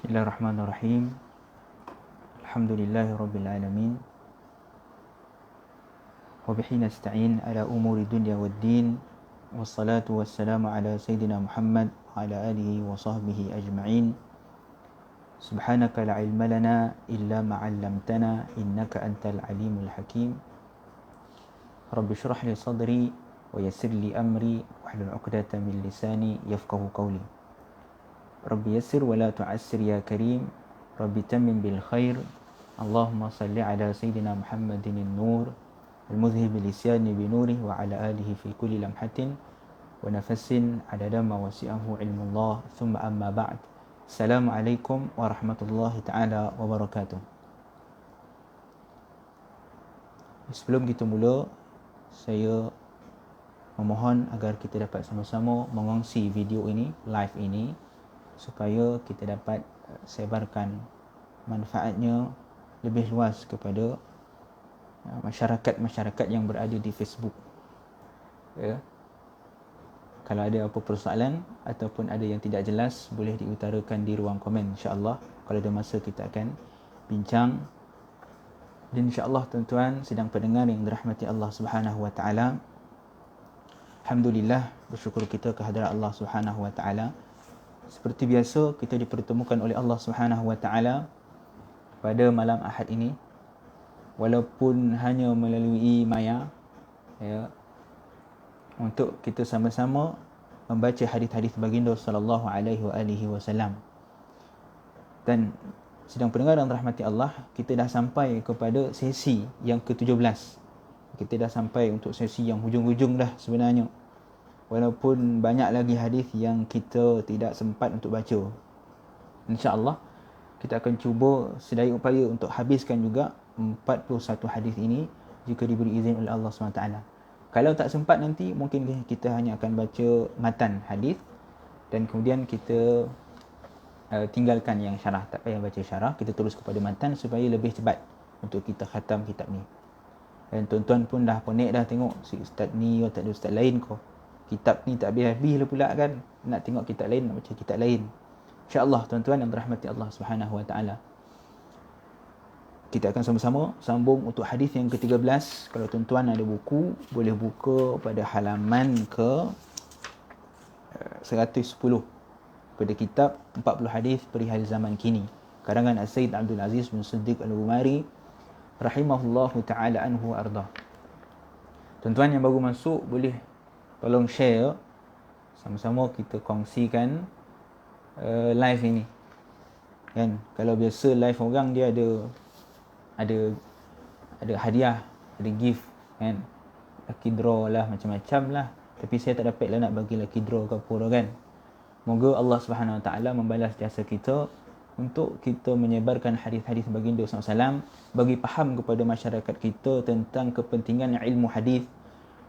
Bismillahirrahmanirrahim. Alhamdulillahi rabbil alamin. Wa bihi nasta'in ala umuri dunya waddin. Wassalatu wassalamu ala sayyidina Muhammad wa ala alihi wa sahbihi ajma'in. Subhanaka la ilma lana illa ma 'allamtana innaka antal alimul hakim. Rabbi shrah li sadri wa yassir li amri wahlul 'uqdatam min lisani yafqahu qawli. Rabbi yassir wa la tu'assir ya karim. Rabbi tammim bil khair. Allahumma salli ala sayyidina Muhammadin nur al-mudhhib lisyani bi nurih wa ala alihi fi kulli lamhatin wa nafasin adada ma wasi'ahu ilmullah. Thumma amma ba'd. Assalamualaikum warahmatullahi ta'ala wabarakatuh. Sebelum kita mula, saya memohon agar kita dapat sama-sama mengongsi video ini, live ini, supaya kita dapat sebarkan manfaatnya lebih luas kepada masyarakat-masyarakat yang berada di Facebook. Ya. Kalau ada apa persoalan ataupun ada yang tidak jelas, boleh diutarakan di ruang komen, insya-Allah. Kalau ada masa kita akan bincang. Dan insya-Allah tuan-tuan sedang pendengar yang dirahmati Allah Subhanahu wa taala, alhamdulillah, bersyukur kita kehadrat Allah Subhanahu wa taala. Seperti biasa, kita dipertemukan oleh Allah Subhanahu wa taala pada malam Ahad ini, walaupun hanya melalui maya, ya, untuk kita sama-sama membaca hadis-hadis baginda sallallahu alaihi wasallam. Dan sedang pendengar yang rahmati Allah, kita dah sampai kepada sesi yang ke-17. Kita dah sampai untuk sesi yang hujung-hujung dah sebenarnya. Walaupun banyak lagi hadis yang kita tidak sempat untuk baca. InsyaAllah kita akan cuba sedaya upaya untuk habiskan juga 41 hadis ini jika diberi izin oleh Allah SWT. Kalau tak sempat nanti, mungkin kita hanya akan baca matan hadis dan kemudian kita tinggalkan yang syarah. Tak payah baca syarah, kita terus kepada matan supaya lebih cepat untuk kita khatam kitab ni. Dan tuan-tuan pun dah penik dah tengok si ustaz ni, tak ada ustaz lain kau. Kitab ni tak habis-habis lah pula kan. Nak tengok kitab lain, nak baca kitab lain. InsyaAllah tuan-tuan yang dirahmati Allah Subhanahu wa taala, kita akan sama-sama sambung untuk hadis yang ke-13. Kalau tuan-tuan ada buku, boleh buka pada halaman ke 110 pada kitab 40 hadis perihal zaman kini, karangan As-Sayyid Abdul Aziz bin Siddiq Al-Umari rahimahullahu ta'ala anhu arda. Tuan-tuan yang baru masuk, boleh tolong share, sama-sama kita kongsikan live ini. Kan, kalau biasa live orang dia ada hadiah, ada gift kan, lucky draw lah, macam-macam lah. Tapi saya tak dapat lah nak bagi lucky draw ke apa kan. Moga Allah Subhanahu Wa Taala membalas jasa kita untuk kita menyebarkan hadis-hadis baginda SAW, bagi faham kepada masyarakat kita tentang kepentingan ilmu hadis,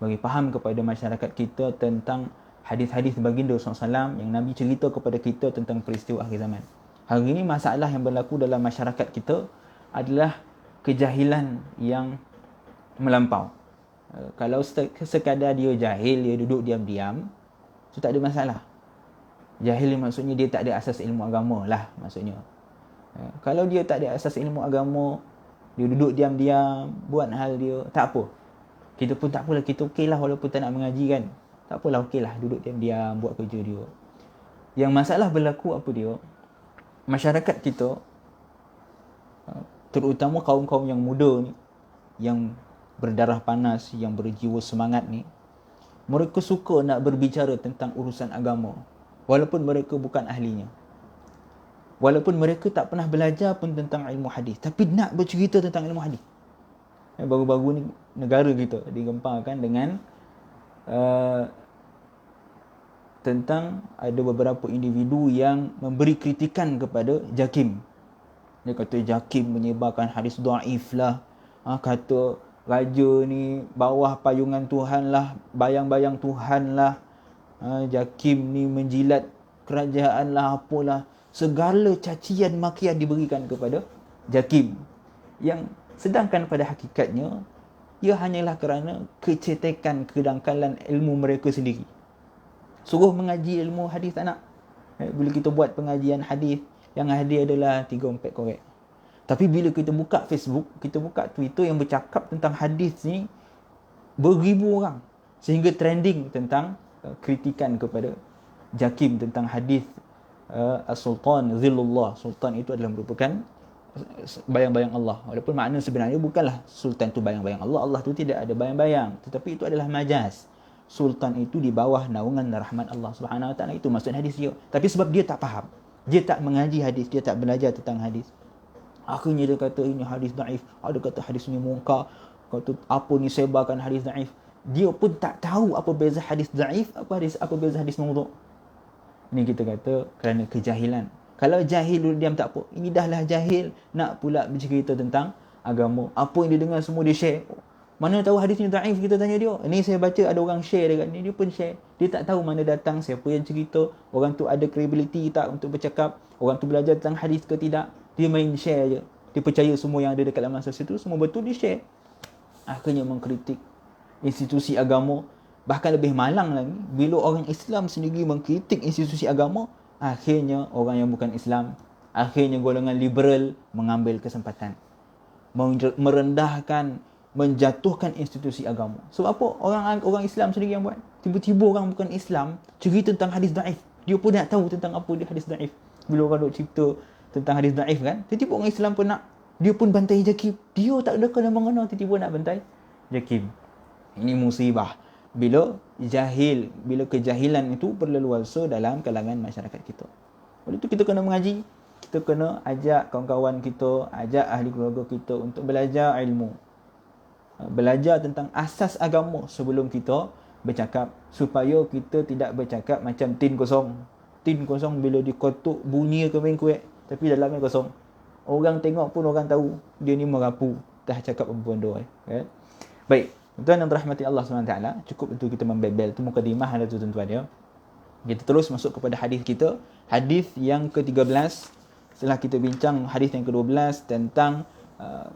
bagi faham kepada masyarakat kita tentang hadis-hadis baginda SAW yang Nabi cerita kepada kita tentang peristiwa akhir zaman. Hari ini masalah yang berlaku dalam masyarakat kita adalah kejahilan yang melampau. Kalau sekadar dia jahil, dia duduk diam-diam, itu tak ada masalah. Jahil maksudnya dia tak ada asas ilmu agama lah maksudnya. Kalau dia tak ada asas ilmu agama, dia duduk diam-diam, buat hal dia, tak apa. Kita pun tak apalah, kita okey lah walaupun tak nak mengaji kan. Tak apalah, okey lah, duduk diam-diam, buat kerja dia. Yang masalah berlaku apa dia? Masyarakat kita, terutama kaum-kaum yang muda ni, yang berdarah panas, yang berjiwa semangat ni, mereka suka nak berbicara tentang urusan agama, walaupun mereka bukan ahlinya. Walaupun mereka tak pernah belajar pun tentang ilmu hadis, tapi nak bercerita tentang ilmu hadis. Baru-baru ni negara kita digemparkan dengan tentang ada beberapa individu yang memberi kritikan kepada JAKIM. Dia kata JAKIM menyebarkan hadis dhaif lah. Kata raja ni bawah payungan Tuhan lah, bayang-bayang Tuhan lah. JAKIM ni menjilat kerajaan lah, apalah. Segala cacian makian diberikan kepada JAKIM. Yang sedangkan pada hakikatnya, ia hanyalah kerana kecetekan, kedangkalan ilmu mereka sendiri. Suruh mengaji ilmu hadis tak nak. Bila kita buat pengajian hadis, yang hadir adalah 3-4 korek. Tapi bila kita buka Facebook, kita buka Twitter yang bercakap tentang hadis ni, beribu orang. Sehingga trending tentang kritikan kepada Jakim tentang hadis As-Sultan Zillullah. Sultan itu adalah merupakan bayang-bayang Allah. Walaupun makna sebenarnya bukanlah Sultan itu bayang-bayang Allah. Allah tu tidak ada bayang-bayang. Tetapi itu adalah majaz. Sultan itu di bawah naungan rahmat Allah Subhanahu Wa Taala. Itu maksud hadis dia. Tapi sebab dia tak faham, dia tak mengaji hadis, dia tak belajar tentang hadis, akhirnya dia kata ini hadis daif, ada kata hadis ni munkar, kata apa ni sebarkan hadis daif. Dia pun tak tahu apa beza hadis daif, apa beza hadis maudhu'. Ini kita kata kerana kejahilan. Kalau jahil dulu diam tak apa. Ini dah lah jahil, nak pula bercerita tentang agama. Apa yang dia dengar semua dia share. Mana tahu hadis ni daif, kita tanya dia. Ini saya baca ada orang share dekat ni, dia pun share. Dia tak tahu mana datang, siapa yang cerita, orang tu ada credibility tak untuk bercakap, orang tu belajar tentang hadis ke tidak. Dia main share je. Dia percaya semua yang ada dekat dalam masa situ semua betul, dia share. Akhirnya mengkritik institusi agama. Bahkan lebih malang lagi, bila orang Islam sendiri mengkritik institusi agama, akhirnya orang yang bukan Islam, akhirnya golongan liberal mengambil kesempatan, merendahkan, menjatuhkan institusi agama. Sebab apa? Orang Islam sendiri yang buat. Tiba-tiba orang bukan Islam cerita tentang hadis daif. Dia pun nak tahu tentang apa dia hadis daif. Bila orang duk cerita tentang hadis daif kan, tiba-tiba orang Islam pun nak, dia pun bantai Jakim. Dia tak ada kena mengena, tiba-tiba nak bantai Jakim. Ini musibah. Bila kejahilan itu berleluasa dalam kalangan masyarakat kita. Oleh itu kita kena mengaji, kita kena ajak kawan-kawan kita, ajak ahli keluarga kita untuk belajar ilmu, belajar tentang asas agama sebelum kita bercakap, supaya kita tidak bercakap macam tin kosong. Tin kosong bila dikotuk bunyi kembing kuat, tapi dalamnya kosong. Orang tengok pun orang tahu dia ni merapu, dah cakap apa-apa kan. Baik, tuan-tuan yang dirahmati Allah SWT, cukup untuk kita membebel. Itu mukadimah ada tu tuan-tuan ya. Kita terus masuk kepada hadis kita. Hadis yang ke-13. Setelah kita bincang hadis yang ke-12 tentang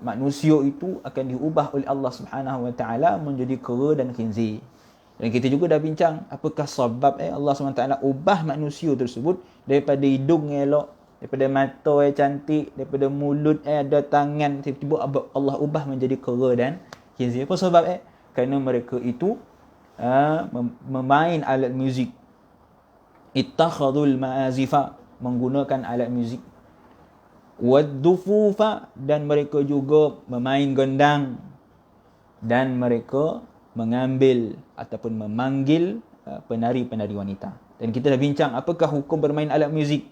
manusia itu akan diubah oleh Allah Subhanahu Wa Taala menjadi kera dan khinzir. Dan kita juga dah bincang apakah sebab Allah SWT ubah manusia tersebut daripada hidung yang elok, daripada mata yang cantik, daripada mulut ada tangan, tiba-tiba Allah ubah menjadi kera dan khinzir. Apa sebab? Kerana mereka itu memain alat muzik. Ittakhadul ma'azifa, menggunakan alat muzik. Waddufufa, dan mereka juga memain gendang. Dan mereka mengambil ataupun memanggil penari-penari wanita. Dan kita dah bincang apakah hukum bermain alat muzik.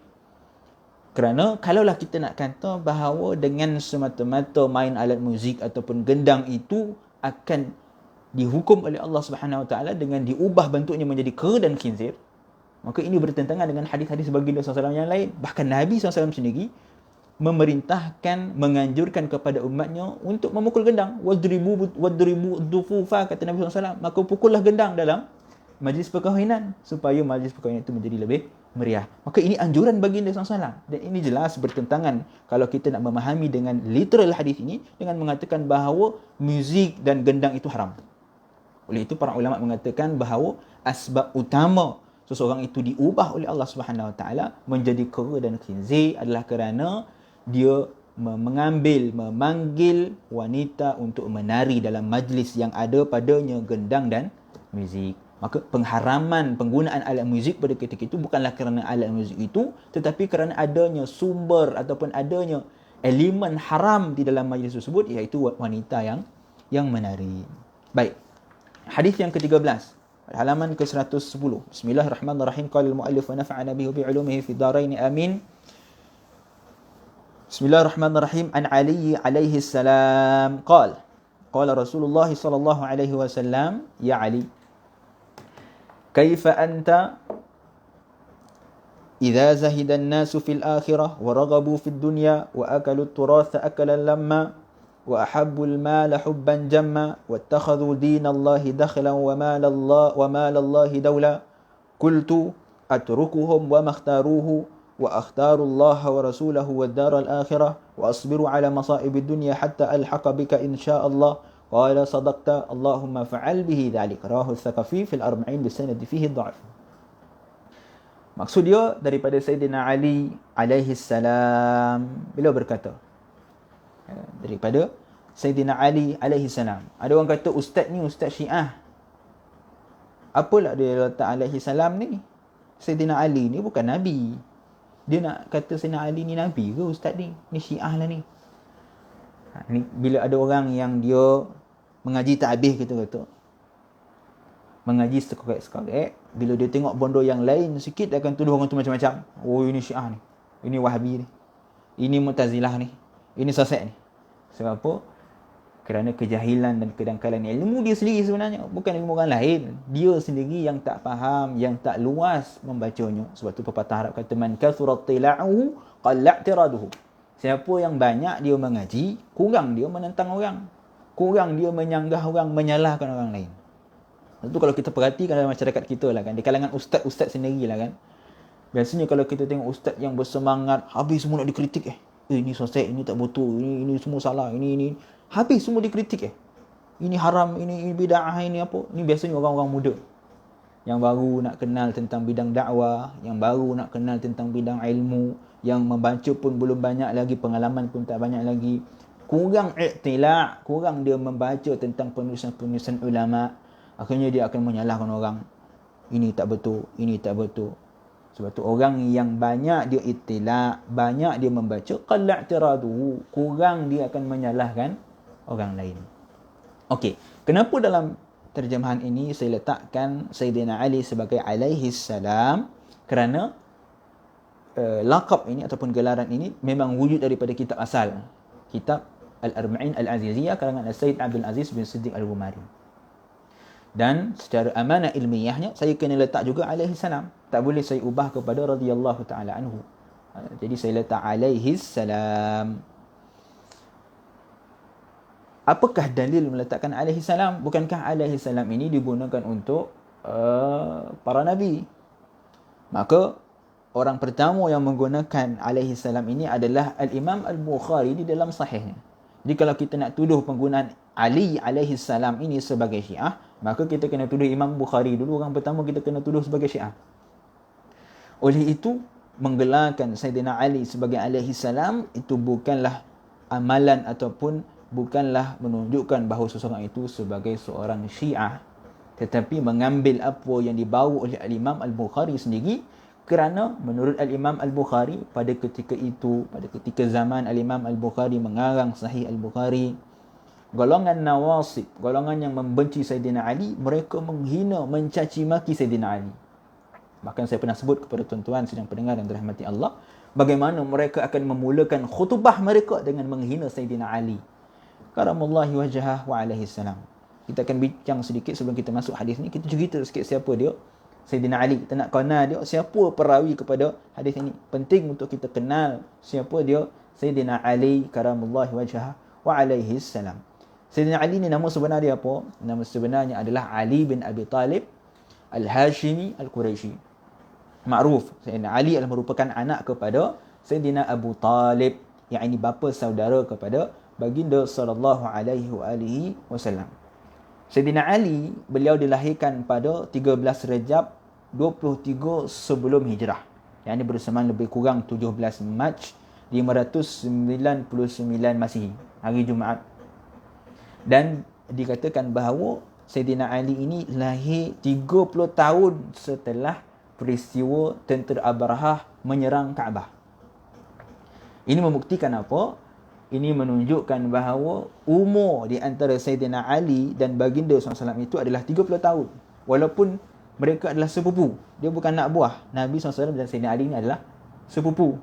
Kerana kalaulah kita nak kata bahawa dengan semata-mata main alat muzik ataupun gendang itu akan dihukum oleh Allah Subhanahu Wa Taala dengan diubah bentuknya menjadi kera dan khinzir, maka ini bertentangan dengan hadis-hadis baginda SAW yang lain. Bahkan Nabi SAW sendiri memerintahkan, menganjurkan kepada umatnya untuk memukul gendang. Wadribu dufufa, kata Nabi SAW, maka pukullah gendang dalam majlis perkahwinan supaya majlis perkahwinan itu menjadi lebih meriah. Maka ini anjuran baginda SAW. Dan ini jelas bertentangan kalau kita nak memahami dengan literal hadis ini dengan mengatakan bahawa muzik dan gendang itu haram. Oleh itu para ulama mengatakan bahawa asbab utama seseorang itu diubah oleh Allah Subhanahu Wa Taala menjadi kera dan khinzir adalah kerana dia memanggil wanita untuk menari dalam majlis yang ada padanya gendang dan muzik. Maka pengharaman penggunaan alat muzik pada ketika itu bukanlah kerana alat muzik itu, tetapi kerana adanya sumber ataupun adanya elemen haram di dalam majlis tersebut, iaitu wanita yang menari. Baik. Hadis yang ke-13, halaman ke-110. Bismillahirrahmanirrahim. Qala al-muallif wa nafa'ana bihi bi 'ulumihi fi darain amin. Bismillahirrahmanirrahim. An Ali alaihi salam qala Rasulullah sallallahu alaihi wasallam, ya Ali, kaifa anta idza zahida an-nasu fil akhirah wa raghabu fid dunya wa akalu at-turatha akalan lamma wa ahabbul mala hubban jamma wattakhadhu dinallahi dakhlan wa malallahi dawla qultu atrukuhum wa makhtaruhu wa akhtaru Allah wa rasulahu wad daral akhirah wa asbiru ala masa'ibid dunya hatta alhaqa bika insyaallah qala sadaqta Allahumma fa'al bihi dhalik. Rawahu Tsaqafi fil 40 bi sanad fihi dha'f. Maksud dia daripada Sayyidina Ali alaihi salam, beliau berkata, daripada Sayyidina Ali alaihi salam. Ada orang kata ustaz ni ustaz Syiah. Apalah dia letak alaihi salam ni? Sayyidina Ali ni bukan Nabi. Dia nak kata Sayyidina Ali ni Nabi ke ustaz ni? Ni Syiah lah ni. Ni bila ada orang yang dia mengaji tak habis, kita kata mengaji sekorek-sekorek, bila dia tengok bondo yang lain sikit, dia akan tuduh orang tu macam-macam. Oh, ini Syiah ni, ini Wahabi ni, ini Mu'tazilah ni, ini sesat ni. Sebab apa? Kerana kejahilan dan kedangkalan ilmu dia sendiri sebenarnya, bukan ilmu orang lain. Dia sendiri yang tak faham, yang tak luas membacanya. Sebab tu pepatah Arab kata, man kathurat tila'uhu qalla'tiraduhu. Siapa yang banyak dia mengaji, kurang dia menentang orang, kurang dia menyanggah orang, menyalahkan orang lain. Itu kalau kita perhatikan dalam masyarakat kita lah kan, di kalangan ustaz-ustaz sendiri lah kan, biasanya kalau kita tengok ustaz yang bersemangat, habis semua nak dikritik ini sesat, ini tak betul, ini semua salah, ini habis semua dikritik ini haram, ini bid'ah, ini apa. Ini biasanya orang-orang muda yang baru nak kenal tentang bidang dakwah, yang baru nak kenal tentang bidang ilmu, yang membaca pun belum banyak lagi, pengalaman pun tak banyak lagi, kurang i'tila', kurang dia membaca tentang penulisan-penulisan ulama'. Akhirnya dia akan menyalahkan orang. Ini tak betul, ini tak betul. Sebab tu orang yang banyak dia ittila', banyak dia membaca, qalla'tiraduhu, kurang dia akan menyalahkan orang lain. Okey, kenapa dalam terjemahan ini saya letakkan Sayyidina Ali sebagai alaihi salam? Kerana laqab ini ataupun gelaran ini memang wujud daripada kitab asal, kitab Al-Arba'in Al-Aziziyah karangan Sayyid Abdul Aziz bin Siddiq Al-Ghumari. Dan secara amanah ilmiahnya saya kena letak juga alaihi salam. Tak boleh saya ubah kepada radhiyallahu ta'ala anhu. Jadi saya letak alaihi salam. Apakah dalil meletakkan alaihi salam? Bukankah alaihi salam ini digunakan untuk para nabi? Maka orang pertama yang menggunakan alaihi salam ini adalah Al-Imam Al-Bukhari di dalam sahihnya. Jadi kalau kita nak tuduh penggunaan Ali alaihi salam ini sebagai Syiah, maka kita kena tuduh Imam Bukhari dulu, orang pertama kita kena tuduh sebagai Syiah. Oleh itu, menggelarkan Sayyidina Ali sebagai alaihi salam itu bukanlah amalan ataupun bukanlah menunjukkan bahawa seseorang itu sebagai seorang Syiah, tetapi mengambil apa yang dibawa oleh Al-Imam Al-Bukhari sendiri. Kerana menurut Al-Imam Al-Bukhari pada ketika itu, pada ketika zaman Al-Imam Al-Bukhari mengarang Sahih Al-Bukhari, golongan nawasib, golongan yang membenci Sayyidina Ali, mereka menghina, mencaci maki Sayyidina Ali. Bahkan saya pernah sebut kepada tuan-tuan sidang pendengar yang dirahmati Allah, bagaimana mereka akan memulakan khutbah mereka dengan menghina Sayyidina Ali karamullahi wajhah wa alaihi salam. Kita akan bincang sedikit sebelum kita masuk hadis ni. Kita cerita sikit siapa dia Sayyidina Ali. Kita nak kenal dia, siapa perawi kepada hadis ini. Penting untuk kita kenal siapa dia Sayyidina Ali karamullahi wajhah wa alaihi salam. Sayyidina Ali ni nama sebenar dia apa? Nama sebenarnya adalah Ali bin Abi Talib Al-Hashimi Al-Quraisy. Ma'ruf, Sayyidina Ali adalah merupakan anak kepada Sayyidina Abu Talib, yang ini bapa saudara kepada baginda sallallahu alaihi wasallam. Sayyidina Ali, beliau dilahirkan pada 13 Rejab 23 sebelum Hijrah. Yang ini bersamaan lebih kurang 17 Mac 599 Masihi, hari Jumaat. Dan dikatakan bahawa Sayyidina Ali ini lahir 30 tahun setelah peristiwa tentera Abrahah menyerang Kaabah. Ini membuktikan apa? Ini menunjukkan bahawa umur di antara Sayyidina Ali dan baginda SAW itu adalah 30 tahun. Walaupun mereka adalah sepupu. Dia bukan anak buah. Nabi SAW dan Sayyidina Ali ini adalah sepupu.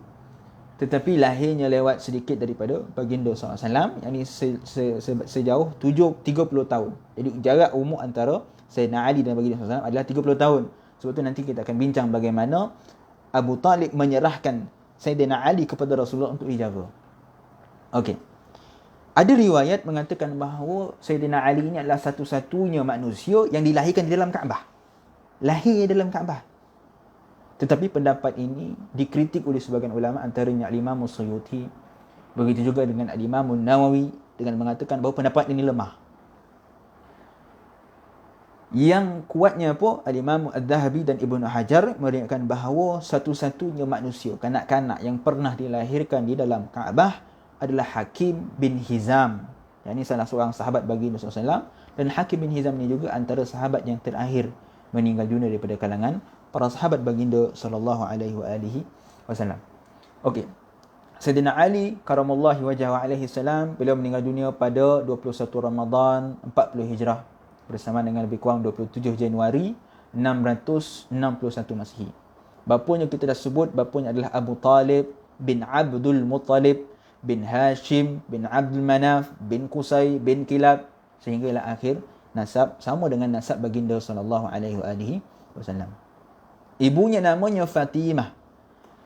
Tetapi lahirnya lewat sedikit daripada baginda SAW, yang ini sejauh 30 tahun. Jadi jarak umur antara Sayyidina Ali dan baginda SAW adalah 30 tahun. Sebab itu nanti kita akan bincang bagaimana Abu Talib menyerahkan Sayyidina Ali kepada Rasulullah untuk dijaga. Okey. Ada riwayat mengatakan bahawa Sayyidina Ali ini adalah satu-satunya manusia yang dilahirkan di dalam Kaabah. Lahir dalam Kaabah. Tetapi pendapat ini dikritik oleh sebagian ulama, antaranya Al-Imam Suyuti, begitu juga dengan Al-Imam Nawawi, dengan mengatakan bahawa pendapat ini lemah. Yang kuatnya apa? Al-Imam Al-Dhahabi dan Ibnu Hajar meriwayatkan bahawa satu-satunya manusia, kanak-kanak yang pernah dilahirkan di dalam Kaabah adalah Hakim bin Hizam. Yang ini salah seorang sahabat baginda SAW. Dan Hakim bin Hizam ni juga antara sahabat yang terakhir meninggal dunia daripada kalangan para sahabat baginda SAW. Okey. Sayyidina Ali karamallahu wajhahu alaihi salam, beliau meninggal dunia pada 21 Ramadan 40 Hijrah bersama dengan lebih kurang 27 Januari 661 Masihi. Bapanya kita dah sebut, bapanya adalah Abu Talib bin Abdul Muttalib bin Hashim bin Abdul Manaf bin Qusay bin Kilab, sehinggalah akhir nasab sama dengan nasab baginda sallallahu alaihi wasallam. Ibunya namanya Fatimah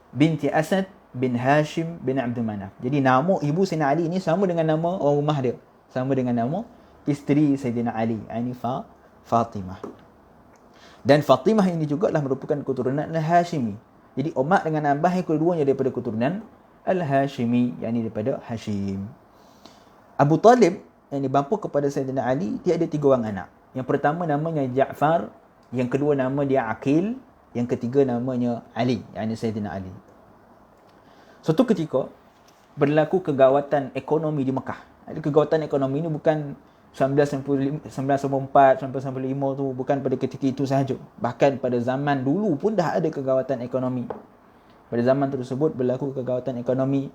binti Asad bin Hashim bin Abdul Manaf. Jadi nama ibu Sayyidina Ali ini sama dengan nama orang rumah dia, sama dengan nama isteri Sayyidina Ali, ini Fatimah. Dan Fatimah ini juga adalah merupakan keturunan Al-Hashimi. Jadi mak dengan abah yang keduanya daripada keturunan Al-Hashimi, yakni daripada Hashim. Abu Talib, yang bapa kepada Sayyidina Ali, dia ada 3 orang anak. Yang pertama namanya Ja'far, yang kedua nama dia Aqil, yang ketiga namanya Ali, yakni Sayyidina Ali. Suatu ketika berlaku kegawatan ekonomi di Mekah. Kegawatan ekonomi ini bukan 1994, 1995 tu, bukan pada ketika itu sahaja. Bahkan pada zaman dulu pun dah ada kegawatan ekonomi. Pada zaman tersebut berlaku kegawatan ekonomi.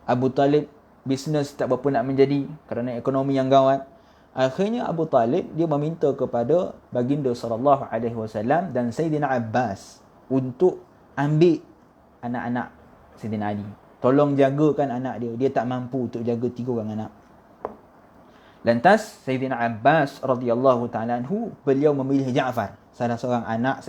Abu Talib bisnes tak berapa nak menjadi kerana ekonomi yang gawat. Akhirnya Abu Talib dia meminta kepada baginda sallallahu alaihi wasallam dan Sayyidina Abbas untuk ambil anak-anak Sayyidina Ali. Tolong jagakan anak dia. Dia tak mampu untuk jaga 3 orang anak. Lantas Sayyidina Abbas radhiyallahu taala anhu, beliau memilih Ja'far, salah seorang anak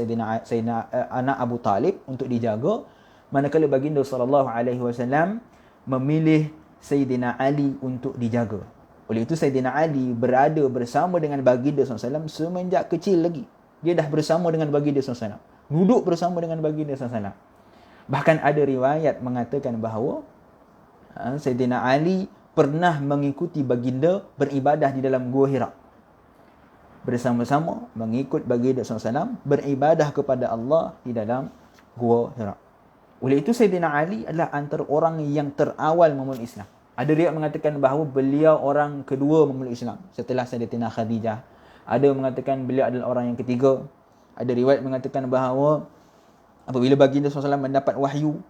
anak Abu Talib, untuk dijaga, manakala baginda sallallahu alaihi wasallam memilih Sayyidina Ali untuk dijaga. Oleh itu Sayyidina Ali berada bersama dengan baginda SAW semenjak kecil lagi. Dia dah bersama dengan baginda SAW, duduk bersama dengan baginda SAW. Bahkan ada riwayat mengatakan bahawa Sayyidina Ali pernah mengikuti baginda beribadah di dalam Gua Hira. Bersama-sama mengikut baginda SAW beribadah kepada Allah di dalam Gua Hira. Oleh itu Sayyidina Ali adalah antara orang yang terawal memeluk Islam. Ada riwayat mengatakan bahawa beliau orang kedua memeluk Islam setelah Sayyidatina Khadijah. Ada mengatakan beliau adalah orang yang ketiga. Ada riwayat mengatakan bahawa apabila baginda SAW mendapat wahyu,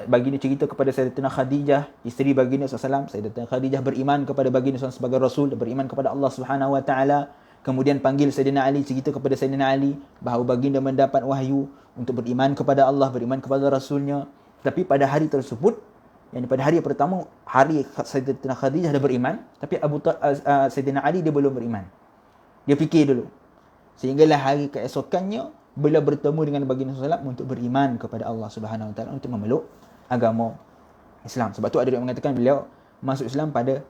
baginda cerita kepada Sayyidatina Khadijah, isteri baginda SAW. Sayyidatina Khadijah beriman kepada baginda SAW sebagai Rasul dan beriman kepada Allah Subhanahu Wa Taala. Kemudian panggil Sayyidina Ali, cerita kepada Sayyidina Ali bahawa baginda mendapat wahyu untuk beriman kepada Allah, beriman kepada Rasulnya. Tapi pada hari tersebut, yang pada hari pertama, hari Sayyidatina Khadijah dah beriman, tapi Sayyidina Ali dia belum beriman. Dia fikir dulu. Sehinggalah hari keesokannya, beliau bertemu dengan baginda SAW untuk beriman kepada Allah Subhanahu Wa Taala, untuk memeluk agama Islam. Sebab tu ada yang mengatakan beliau masuk Islam pada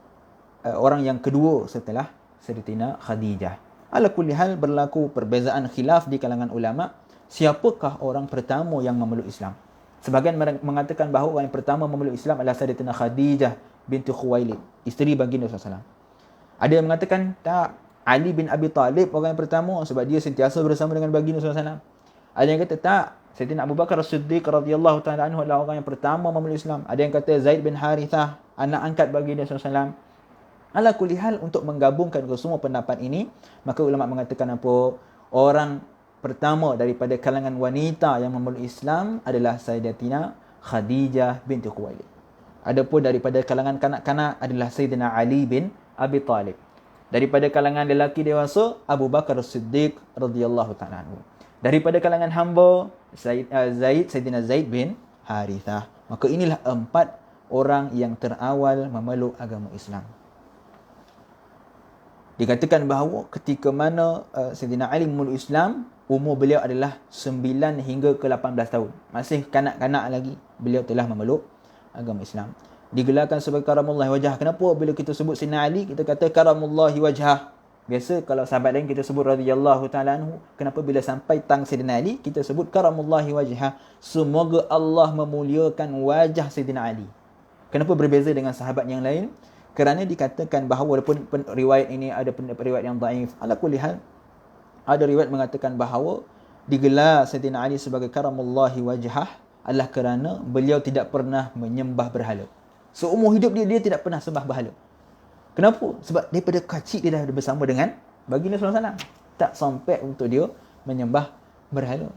orang yang kedua setelah Sayyidatina Khadijah. Ala kulli hal, berlaku perbezaan khilaf di kalangan ulama, siapakah orang pertama yang memeluk Islam. Sebahagian mengatakan bahawa orang yang pertama memeluk Islam adalah Sayyidatina Khadijah binti Khuwailid, isteri baginda SAW. Ada yang mengatakan tak, Ali bin Abi Talib orang yang pertama sebab dia sentiasa bersama dengan baginda SAW. Ada yang kata tak, Sayyidina Abu Bakar As-Siddiq radhiyallahu ta'ala anhu adalah orang yang pertama memeluk Islam. Ada yang kata Zaid bin Harithah, anak angkat baginda SAW. Ala kulli hal, untuk menggabungkan semua pendapat ini, maka ulama mengatakan apa? Orang pertama daripada kalangan wanita yang memeluk Islam adalah Sayyidatina Khadijah binti Khuwailid. Adapun daripada kalangan kanak-kanak adalah Sayyidina Ali bin Abi Talib. Daripada kalangan lelaki dewasa, Abu Bakar As-Siddiq radhiyallahu ta'ala anhu. Daripada kalangan hamba, Sayyidina Zaid bin Harithah. Maka inilah 4 orang yang terawal memeluk agama Islam. Dikatakan bahawa ketika mana Sayyidina Ali memeluk Islam, umur beliau adalah 9 hingga ke 18 tahun. Masih kanak-kanak lagi, beliau telah memeluk agama Islam. Digelarkan sebagai karamullahi wajah. Kenapa bila kita sebut Sayyidina Ali, kita kata karamullahi wajah? Biasa kalau sahabat lain kita sebut radhiyallahu ta'ala anhu. Kenapa bila sampai tang Sayyidina Ali, kita sebut karamullahi wajah? Semoga Allah memuliakan wajah Sayyidina Ali. Kenapa berbeza dengan sahabat yang lain? Kerana dikatakan bahawa walaupun riwayat ini ada pendapat riwayat yang dhaif, ala kulli hal, Ada riwayat mengatakan bahawa digelar Sayyidina Ali sebagai karamullahi wajhah adalah kerana beliau tidak pernah menyembah berhala. Seumur hidup dia tidak pernah sembah berhala. Kenapa? Sebab daripada kecil dia dah bersama dengan baginda SAW. Tak sampai untuk dia menyembah berhala.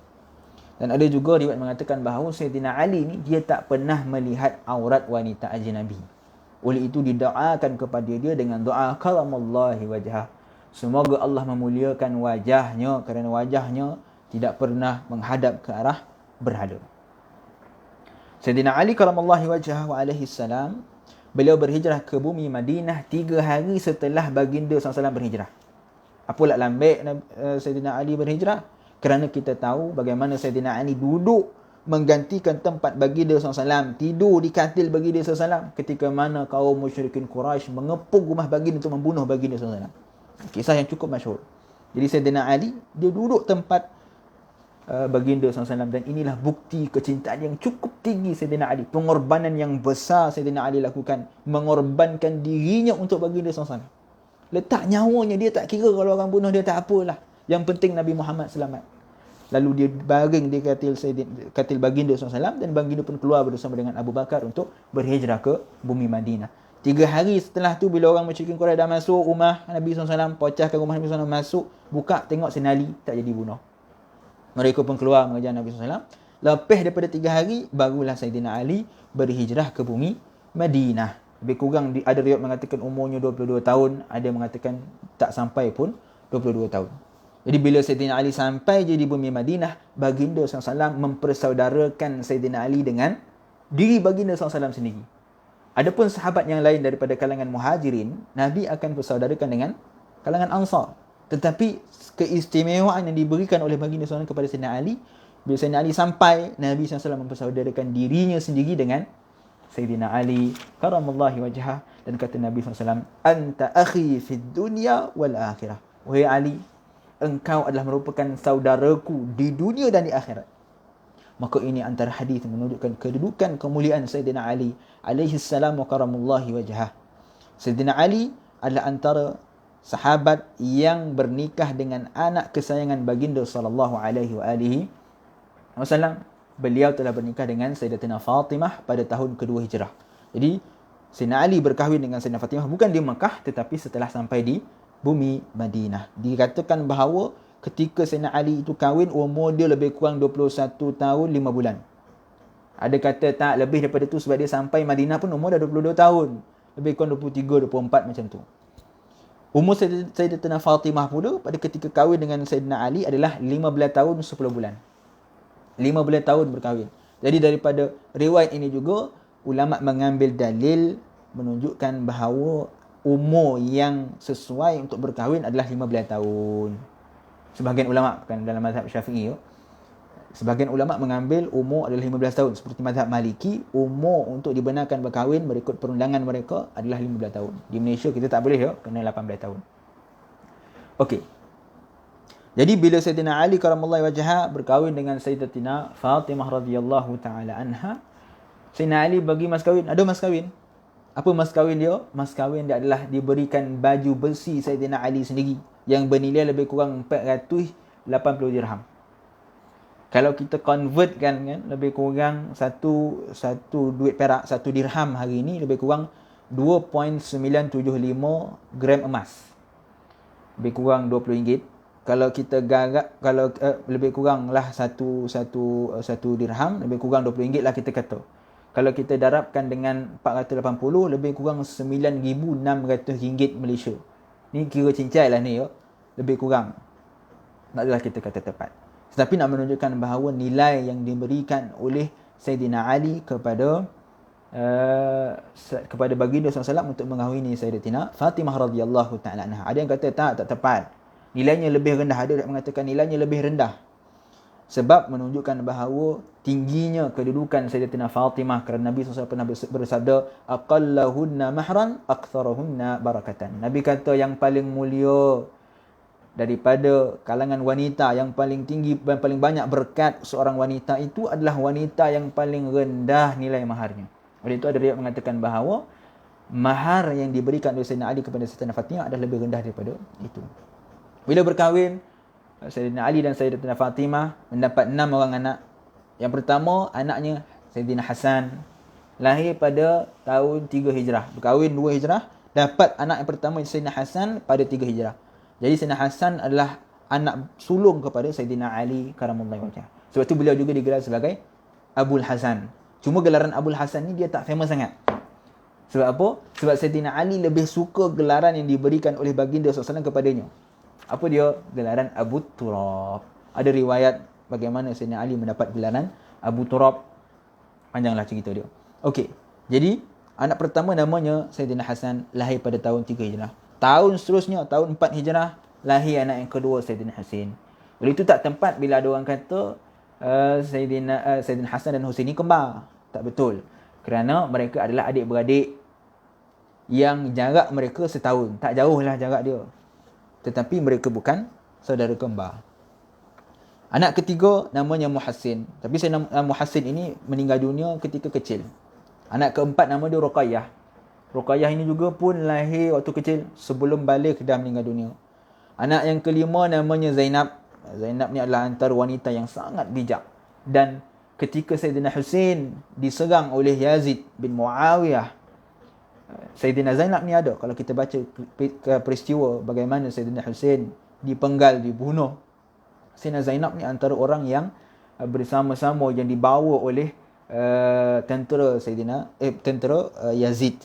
Dan ada juga riwayat mengatakan bahawa Sayyidina Ali ni dia tak pernah melihat aurat wanita ajnabi. Oleh itu didoakan kepada dia dengan doa karamullahi wajhah. Semoga Allah memuliakan wajahnya kerana wajahnya tidak pernah menghadap ke arah berhala. Sayyidina Ali karamullahi wajhah wa alaihi salam, beliau berhijrah ke bumi Madinah 3 hari setelah baginda SAW berhijrah. Apalah lambat Sayyidina Ali berhijrah? Kerana kita tahu bagaimana Sayyidina Ali duduk menggantikan tempat baginda SAW, tidur di katil baginda SAW ketika mana kaum musyrikin Quraisy mengepung rumah baginda untuk membunuh baginda SAW. Kisah yang cukup masyhur. Jadi Sayyidina Ali dia duduk tempat baginda SAW, dan inilah bukti kecintaan yang cukup tinggi Sayyidina Ali. Pengorbanan yang besar Sayyidina Ali lakukan, mengorbankan dirinya untuk baginda SAW. Letak nyawanya, dia tak kira kalau orang bunuh dia, tak apalah. Yang penting Nabi Muhammad selamat. Lalu dia baring di katil baginda SAW, dan baginda pun keluar bersama dengan Abu Bakar untuk berhijrah ke bumi Madinah. 3 hari setelah tu, bila orang musyrikin Quraisy dah masuk rumah Nabi SAW, pecahkan rumah Nabi SAW, masuk, buka, tengok Sayyidina Ali tak jadi bunuh. Mereka pun keluar mengejar Nabi SAW. Lepas daripada 3 hari, barulah Sayyidina Ali berhijrah ke bumi Madinah. Lebih kurang ada riwayat mengatakan umurnya 22 tahun, ada mengatakan tak sampai pun 22 tahun. Jadi bila Sayyidina Ali sampai je di bumi Madinah, baginda SAW mempersaudarakan Sayyidina Ali dengan diri baginda SAW sendiri. Adapun sahabat yang lain daripada kalangan muhajirin, Nabi akan persaudarakan dengan kalangan Ansar. Tetapi keistimewaan yang diberikan oleh baginda SAW kepada Sayyidina Ali, bila Sayyidina Ali sampai, Nabi SAW mempersaudarakan dirinya sendiri dengan Sayyidina Ali karamullahi wajhah, dan kata Nabi SAW, anta akhi fid dunya wal akhirah. Wahai Ali, engkau adalah merupakan saudaraku di dunia dan di akhirat. Maka ini antara hadis menunjukkan kedudukan kemuliaan Sayyidina Ali alaihi salam wa karamullahi wajhah. Sayyidina Ali adalah antara sahabat yang bernikah dengan anak kesayangan baginda sallallahu alaihi wasallam. Beliau telah bernikah dengan Sayyidatina Fatimah pada tahun kedua hijrah. Jadi Sayyidina Ali berkahwin dengan Sayyidatina Fatimah bukan di Mekah, tetapi setelah sampai di bumi Madinah. Dikatakan bahawa ketika Sayyidina Ali itu kahwin, umur dia lebih kurang 21 tahun 5 bulan. Ada kata tak, lebih daripada tu, sebab dia sampai Madinah pun umur dah 22 tahun. Lebih kurang 23, 24 macam tu. Umur Sayyidatina Fatimah pula pada ketika kahwin dengan Sayyidina Ali adalah 15 tahun 10 bulan. 15 tahun berkahwin. Jadi daripada riwayat ini juga, ulama mengambil dalil menunjukkan bahawa umur yang sesuai untuk berkahwin adalah 15 tahun. Sebahagian ulama, bukan dalam mazhab Syafi'i, sebahagian ulama mengambil umur adalah 15 tahun. Seperti mazhab Maliki, umur untuk dibenarkan berkahwin berikut perundangan mereka adalah 15 tahun. Di Malaysia kita tak boleh, kena 18 tahun. Okey. Jadi bila Sayyidina Ali karamullahi wajhah berkahwin dengan Sayyidatina Fatimah radhiyallahu taala anha, Sayyidina Ali bagi mas kahwin. Ada mas kahwin. Apa mas kahwin dia? Mas kahwin dia adalah diberikan baju besi Sayyidina Ali sendiri yang bernilai lebih kurang 480 dirham. Kalau kita convertkan kan, lebih kurang satu duit perak, 1 dirham hari ini lebih kurang 2.975 gram emas. Lebih kurang RM20. Kalau kita garap, kalau lebih kurang lah satu dirham, lebih kurang RM20 lah kita kata. Kalau kita darabkan dengan 480, lebih kurang RM9,600 Malaysia. Ni kira cincai lah ni, lebih kurang. Tak adalah kita kata tepat. Tetapi nak menunjukkan bahawa nilai yang diberikan oleh Sayyidina Ali kepada baginda SAW untuk mengahwini Sayyidatina Fatimah radhiyallahu ta'ala anha. Ada yang kata tak tepat. Nilainya lebih rendah. Ada yang mengatakan nilainya lebih rendah. Sebab menunjukkan bahawa tingginya kedudukan Sayyidatina Fatimah, kerana Nabi SAW pernah bersabda, aqallahunna mahran aktsarahunna barakatan. Nabi kata yang paling mulia daripada kalangan wanita, yang paling tinggi dan paling banyak berkat seorang wanita itu adalah wanita yang paling rendah nilai maharnya. Oleh itu ada riwayat mengatakan bahawa mahar yang diberikan oleh Sayyidina Ali kepada Sayyidatina Fatimah adalah lebih rendah daripada itu. Bila berkahwin, Sayyidina Ali dan Sayyidatina Fatimah mendapat 6 orang anak. Yang pertama, anaknya Sayyidina Hasan, lahir pada tahun 3 Hijrah. Berkahwin 2 Hijrah, dapat anak yang pertama Sayyidina Hasan pada 3 Hijrah. Jadi Sayyidina Hasan adalah anak sulung kepada Sayyidina Ali karamallahu wajhah. Sebab tu beliau juga digelar sebagai Abul Hasan. Cuma gelaran Abul Hasan ni dia tak famous sangat. Sebab apa? Sebab Sayyidina Ali lebih suka gelaran yang diberikan oleh baginda SAW kepadanya. Apa dia? Gelaran Abu Turab. Ada riwayat bagaimana Sayyidina Ali mendapat gelaran Abu Turab. Panjanglah cerita dia. Okey. Jadi, anak pertama namanya Sayyidina Hasan, lahir pada tahun 3 Hijrah. Tahun seterusnya, tahun 4 Hijrah, lahir anak yang kedua Sayyidina Husain. Oleh itu tak tempat bila ada orang kata Sayyidina Hasan dan Husain ni kembar. Tak betul. Kerana mereka adalah adik-beradik yang jarak mereka setahun. Tak jauh lah jarak dia. Tetapi mereka bukan saudara kembar. Anak ketiga namanya Muhassin. Tapi Muhassin ini meninggal dunia ketika kecil. Anak keempat nama dia Ruqayyah. Ruqayyah ini juga pun lahir waktu kecil, sebelum balik dah meninggal dunia. Anak yang kelima namanya Zainab. Zainab ni adalah antara wanita yang sangat bijak. Dan ketika Sayyidina Husain diserang oleh Yazid bin Muawiyah, Sayyidina Zainab ni ada. Kalau kita baca peristiwa bagaimana Sayyidina Husain dipenggal, dibunuh, Sayyidina Zainab ni antara orang yang bersama-sama yang dibawa oleh tentera Yazid.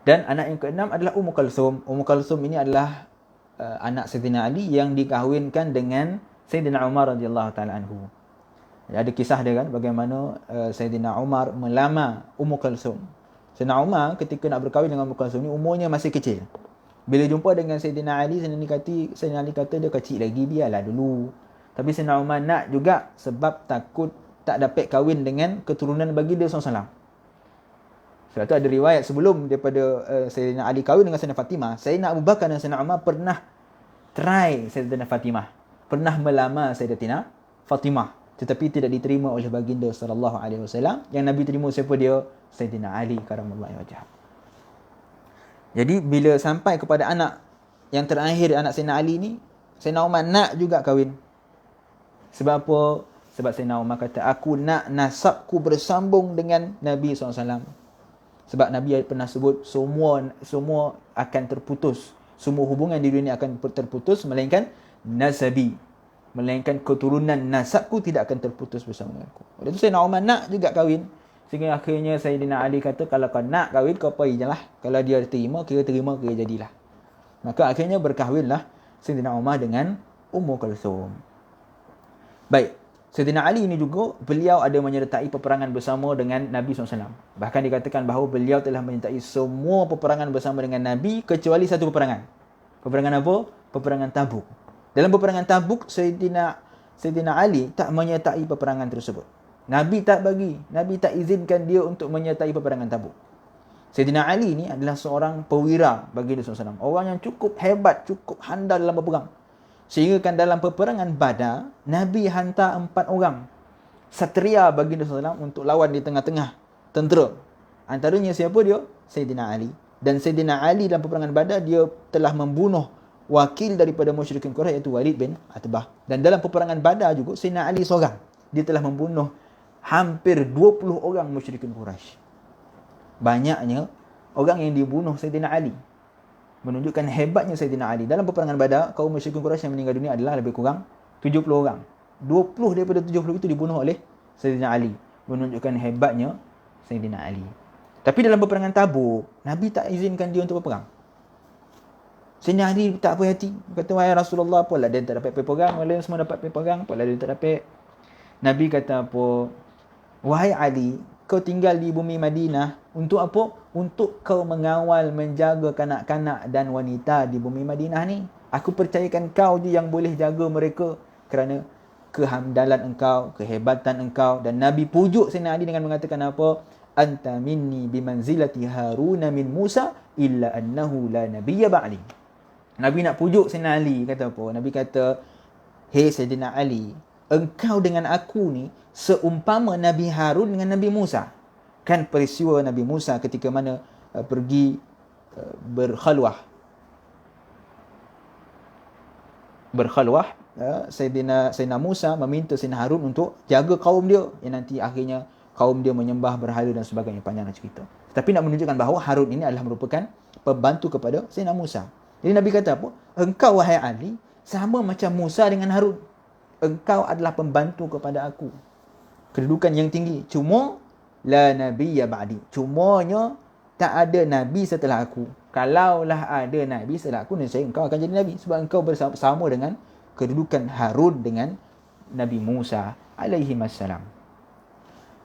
Dan anak yang keenam adalah Ummu Kalsum. Ummu Kalsum ini adalah anak Sayyidina Ali yang dikahwinkan dengan Sayyidina Umar radhiyallahu taala anhu. Ada kisah dia kan bagaimana Sayyidina Umar melamar Ummu Kalsum. Sayyidina Umar ketika nak berkahwin dengan Ummu Kalsum ni umurnya masih kecil. Bila jumpa dengan Sayyidina Ali, Sayyidina Ali kata dia kecil lagi, biarlah dulu. Tapi Sayyidina Umar nak juga sebab takut tak dapat kahwin dengan keturunan baginda SAW. Sebab tu ada riwayat sebelum daripada Sayyidina Ali kahwin dengan Sayyidina Fatimah, Sayyidina Abu Bakar dan Sayyidina Umar pernah try Sayyidina Fatimah. Pernah melamar Sayyidatina Fatimah. Tetapi tidak diterima oleh baginda SAW. Yang Nabi terima siapa dia? Sayyidina Ali karamallahu wajhah. Jadi bila sampai kepada anak yang terakhir, anak Sayyidina Ali ni, Sayyidina Umar nak juga kahwin. Sebab apa? Sebab Sayyidina Umar kata, aku nak nasabku bersambung dengan Nabi SAW. Sebab Nabi pernah sebut semua akan terputus. Semua hubungan di dunia akan terputus melainkan nasabi. Melainkan keturunan nasabku tidak akan terputus bersama dengan aku. Oleh itu Sayyidina Umar nak juga kahwin. Sehingga akhirnya Sayyidina Ali kata, kalau kau nak kahwin, kau pergi je lah. Kalau dia terima, kira jadilah. Maka akhirnya berkahwinlah Sayyidina Umar dengan Ummu Kalsum. Baik. Sayyidina Ali ini juga, beliau ada menyertai peperangan bersama dengan Nabi SAW. Bahkan dikatakan bahawa beliau telah menyertai semua peperangan bersama dengan Nabi kecuali satu peperangan. Peperangan apa? Peperangan Tabuk. Dalam peperangan Tabuk, Sayyidina Ali tak menyertai peperangan tersebut. Nabi tak bagi. Nabi tak izinkan dia untuk menyertai peperangan Tabuk. Sayyidina Ali ni adalah seorang perwira bagi Rasulullah SAW. Orang yang cukup hebat, cukup handal dalam berperang. Sehingga kan dalam peperangan Badar, Nabi hantar 4 orang satria bagi Rasulullah SAW untuk lawan di tengah-tengah tentera. Antaranya siapa dia? Sayyidina Ali. Dan Sayyidina Ali dalam peperangan Badar, dia telah membunuh wakil daripada musyrikin Quraisy iaitu Walid bin Atbah. Dan dalam peperangan Badar juga, Sayyidina Ali seorang, dia telah membunuh hampir 20 orang musyrikin Quraisy. Banyaknya orang yang dibunuh Sayyidina Ali. Menunjukkan hebatnya Sayyidina Ali. Dalam peperangan Badar, kaum musyrikin Quraisy yang meninggal dunia adalah lebih kurang 70 orang. 20 daripada 70 itu dibunuh oleh Sayyidina Ali. Menunjukkan hebatnya Sayyidina Ali. Tapi dalam peperangan Tabuk, Nabi tak izinkan dia untuk berperang. Sayyidina Ali tak puas hati. Kata, wahai Rasulullah, apalah dia tak dapat pergi perang, orang lain semua dapat pergi perang, apalah dia tak dapat. Nabi kata apa? Wahai Ali, kau tinggal di bumi Madinah untuk apa? Untuk kau mengawal, menjaga kanak-kanak dan wanita di bumi Madinah ni. Aku percayakan kau je yang boleh jaga mereka kerana kehamdalan engkau, kehebatan engkau. Dan Nabi pujuk Sayyidina Ali dengan mengatakan apa? Anta minni bimanzilati Harun min Musa illa annahu la nabiyya ba'di. Nabi nak pujuk Sayyidina Ali, kata apa? Nabi kata, hey Sayyidina Ali, engkau dengan aku ni seumpama Nabi Harun dengan Nabi Musa. Kan peristiwa Nabi Musa ketika mana pergi berkhalwah. berkhalwah, Sayyidina Musa meminta Sayyidina Harun untuk jaga kaum dia, yang nanti akhirnya kaum dia menyembah berhala dan sebagainya, panjang cerita. Tapi nak menunjukkan bahawa Harun ini adalah merupakan pembantu kepada Sayyidina Musa. Jadi Nabi kata apa? Engkau wahai Ali sama macam Musa dengan Harun. Engkau adalah pembantu kepada aku. Kedudukan yang tinggi. Cuma la nabiyya ba'di. Cumanya tak ada nabi setelah aku. Kalaulah ada nabi setelah aku, nescaya engkau akan jadi nabi, sebab engkau bersama dengan kedudukan Harun dengan Nabi Musa alaihi wassalam.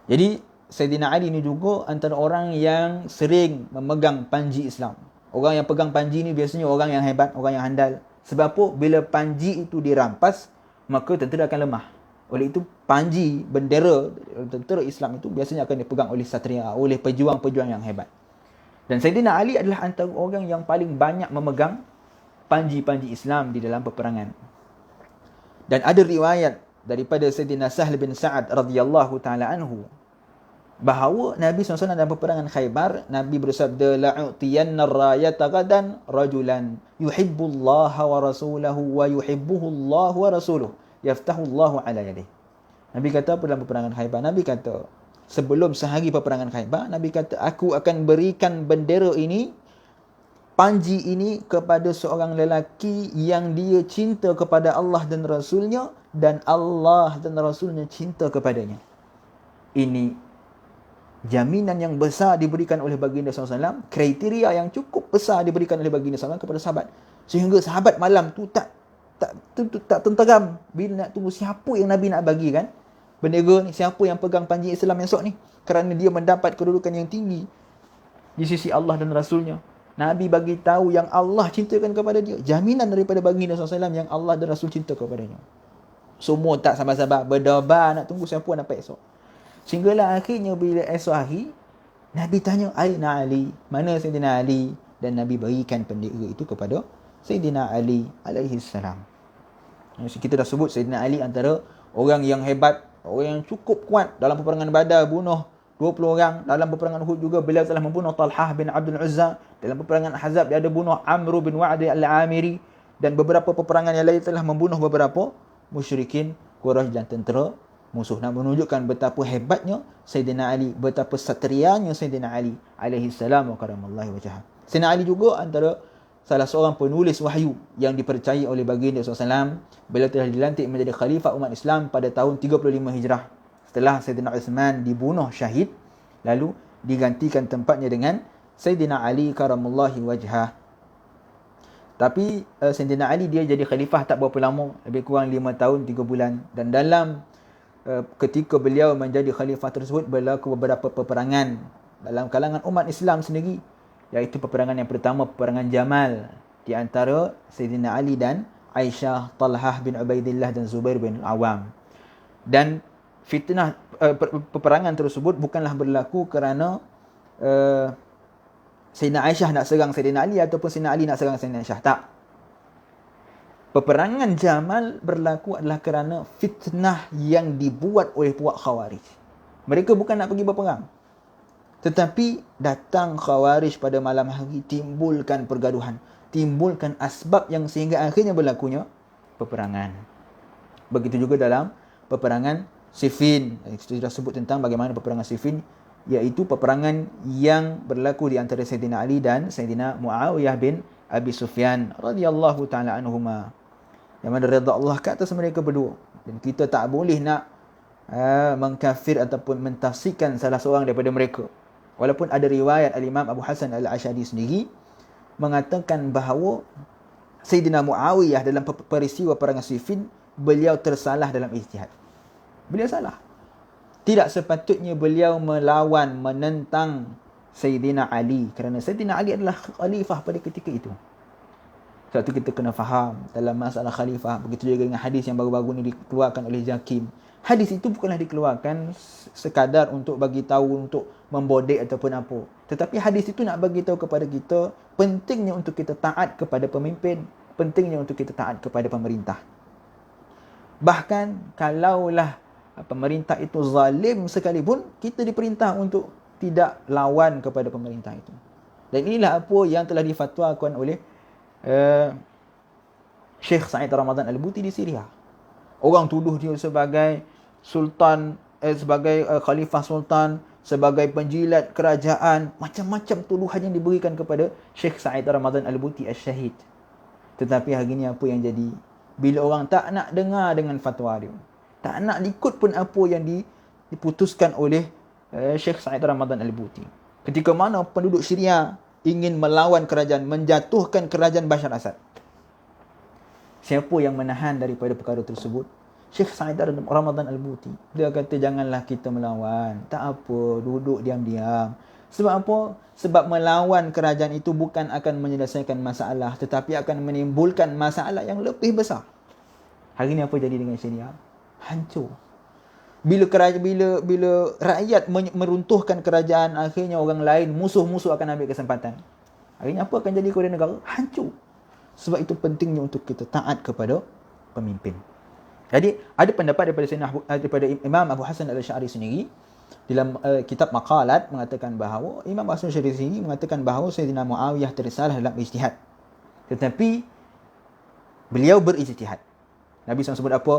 Jadi Sayyidina Ali ni juga antara orang yang sering memegang panji Islam. Orang yang pegang panji ni biasanya orang yang hebat, orang yang handal. Sebab apa? Bila panji itu dirampas, maka tentera akan lemah. Oleh itu, panji, bendera tentera Islam itu biasanya akan dipegang oleh satria, oleh pejuang-pejuang yang hebat. Dan Sayyidina Ali adalah antara orang yang paling banyak memegang panji-panji Islam di dalam peperangan. Dan ada riwayat daripada Sayyidina Sahl bin Sa'ad radhiyallahu ta'ala anhu, bahawa Nabi SAW dalam peperangan Khaybar, Nabi bersabda, la'utiyanna ar-rayata gadan rajulan yuhibbullaha wa rasulahu wa yuhibbuhu Allah wa rasuluhu yaftahu Allah ala yadihi. Nabi kata apa dalam peperangan Khaybar? Nabi kata, sebelum sehari peperangan Khaybar, Nabi kata, aku akan berikan bendera ini, panji ini kepada seorang lelaki yang dia cinta kepada Allah dan Rasulnya, dan Allah dan Rasulnya cinta kepadanya. Ini jaminan yang besar diberikan oleh baginda SAW, kriteria yang cukup besar diberikan oleh baginda SAW kepada sahabat. Sehingga sahabat malam tu tak tenteram bila nak tunggu siapa yang Nabi nak bagi kan bendera ni, siapa yang pegang panji Islam esok ni, kerana dia mendapat kedudukan yang tinggi di sisi Allah dan Rasulnya. Nabi bagi tahu yang Allah cintakan kepada dia, jaminan daripada baginda SAW yang Allah dan Rasul cinta kepadanya. Semua tak sabar-sabar, berdebar nak tunggu siapa yang dapat esok. Sehinggalah akhirnya bila esok hari, Nabi tanya, Aina Ali? Mana Sayyidina Ali? Dan Nabi berikan bendera itu kepada Sayyidina Ali alaihi salam. Kita dah sebut Sayyidina Ali antara orang yang hebat, orang yang cukup kuat. Dalam peperangan Badar bunuh 20 orang. Dalam peperangan Uhud juga beliau telah membunuh Talhah bin Abdul Uzza. Dalam peperangan Ahzab dia ada bunuh Amr bin Wa'di al-Amiri. Dan beberapa peperangan yang lain telah membunuh beberapa musyrikin Quraisy dan tentera musuh. Nak menunjukkan betapa hebatnya Sayyidina Ali, betapa satrianya Sayyidina Ali alaihi salam wa karamallahu wajhah. Sayyidina Ali juga antara salah seorang penulis wahyu yang dipercayai oleh baginda SAW. Beliau telah dilantik menjadi khalifah umat Islam pada tahun 35 Hijrah. Setelah Sayyidina Uthman dibunuh syahid, lalu digantikan tempatnya dengan Sayyidina Ali karamallahu wajhah. Tapi Sayyidina Ali dia jadi khalifah tak berapa lama, lebih kurang 5 tahun 3 bulan. Dan dalam ketika beliau menjadi khalifah tersebut, berlaku beberapa peperangan dalam kalangan umat Islam sendiri, iaitu peperangan yang pertama, peperangan Jamal di antara Sayyidina Ali dan Aisyah, Talhah bin Ubaidillah dan Zubair bin Awam. Dan fitnah peperangan tersebut bukanlah berlaku kerana Sayyidina Aisyah nak serang Sayyidina Ali ataupun Sayyidina Ali nak serang Sayyidina Aisyah. Tak. Peperangan Jamal berlaku adalah kerana fitnah yang dibuat oleh puak Khawarij. Mereka bukan nak pergi berperang, tetapi datang Khawarij pada malam hari, timbulkan pergaduhan, timbulkan asbab yang sehingga akhirnya berlakunya peperangan. Begitu juga dalam peperangan Siffin. Kita sudah sebut tentang bagaimana peperangan Siffin, iaitu peperangan yang berlaku di antara Sayyidina Ali dan Sayyidina Muawiyah bin Abi Sufyan radhiyallahu ta'ala anhuma. Yang mana redha Allah ke atas mereka berdua. Dan kita tak boleh nak mengkafir ataupun mentafsirkan salah seorang daripada mereka. Walaupun ada riwayat Al-Imam Abu Hasan Al-Ash'ari sendiri mengatakan bahawa Sayyidina Muawiyah dalam peristiwa perang Siffin, beliau tersalah dalam ijtihad. Beliau salah. Tidak sepatutnya beliau melawan, menentang Sayyidina Ali, kerana Sayyidina Ali adalah khalifah pada ketika itu. Sebab itu kita kena faham dalam masalah khalifah. Begitu juga dengan hadis yang baru-baru ni dikeluarkan oleh Jakim. Hadis itu bukanlah dikeluarkan sekadar untuk bagi tahu, untuk membodek ataupun apa. Tetapi hadis itu nak bagi tahu kepada kita pentingnya untuk kita taat kepada pemimpin, pentingnya untuk kita taat kepada pemerintah. Bahkan kalaulah pemerintah itu zalim sekalipun, kita diperintah untuk tidak lawan kepada pemerintah itu. Dan inilah apa yang telah difatwakan oleh Syekh Said Ramadan Al-Buti di Syria. Orang tuduh dia sebagai sultan, sebagai khalifah sultan, sebagai penjilat kerajaan, macam-macam tuduhan yang diberikan kepada Syekh Said Ramadan Al-Buti Al-Syahid. Tetapi hari ni apa yang jadi? Bila orang tak nak dengar dengan fatwa dia, tak nak ikut pun apa yang diputuskan oleh Syekh Said Ramadan Al-Buti. Ketika mana penduduk Syria ingin melawan kerajaan, menjatuhkan kerajaan Bashar Assad, siapa yang menahan daripada perkara tersebut? Syekh Said Ramadan Al-Buti. Dia kata janganlah kita melawan. Tak apa, duduk diam-diam. Sebab apa? Sebab melawan kerajaan itu bukan akan menyelesaikan masalah, tetapi akan menimbulkan masalah yang lebih besar. Hari ni apa jadi dengan Syria? Hancur. Bila rakyat meruntuhkan kerajaan, akhirnya orang lain, musuh-musuh akan ambil kesempatan. Hari ni apa akan jadi kepada negara? Hancur. Sebab itu pentingnya untuk kita taat kepada pemimpin. Jadi ada pendapat daripada Imam Abu Hasan Al-Asy'ari sendiri dalam kitab Maqalat mengatakan bahawa Imam Abu Hasan Al-Asy'ari sendiri mengatakan bahawa Sayyidina Muawiyah tersalah dalam ijtihad. Tetapi beliau berijtihad. Nabi SAW sebut apa?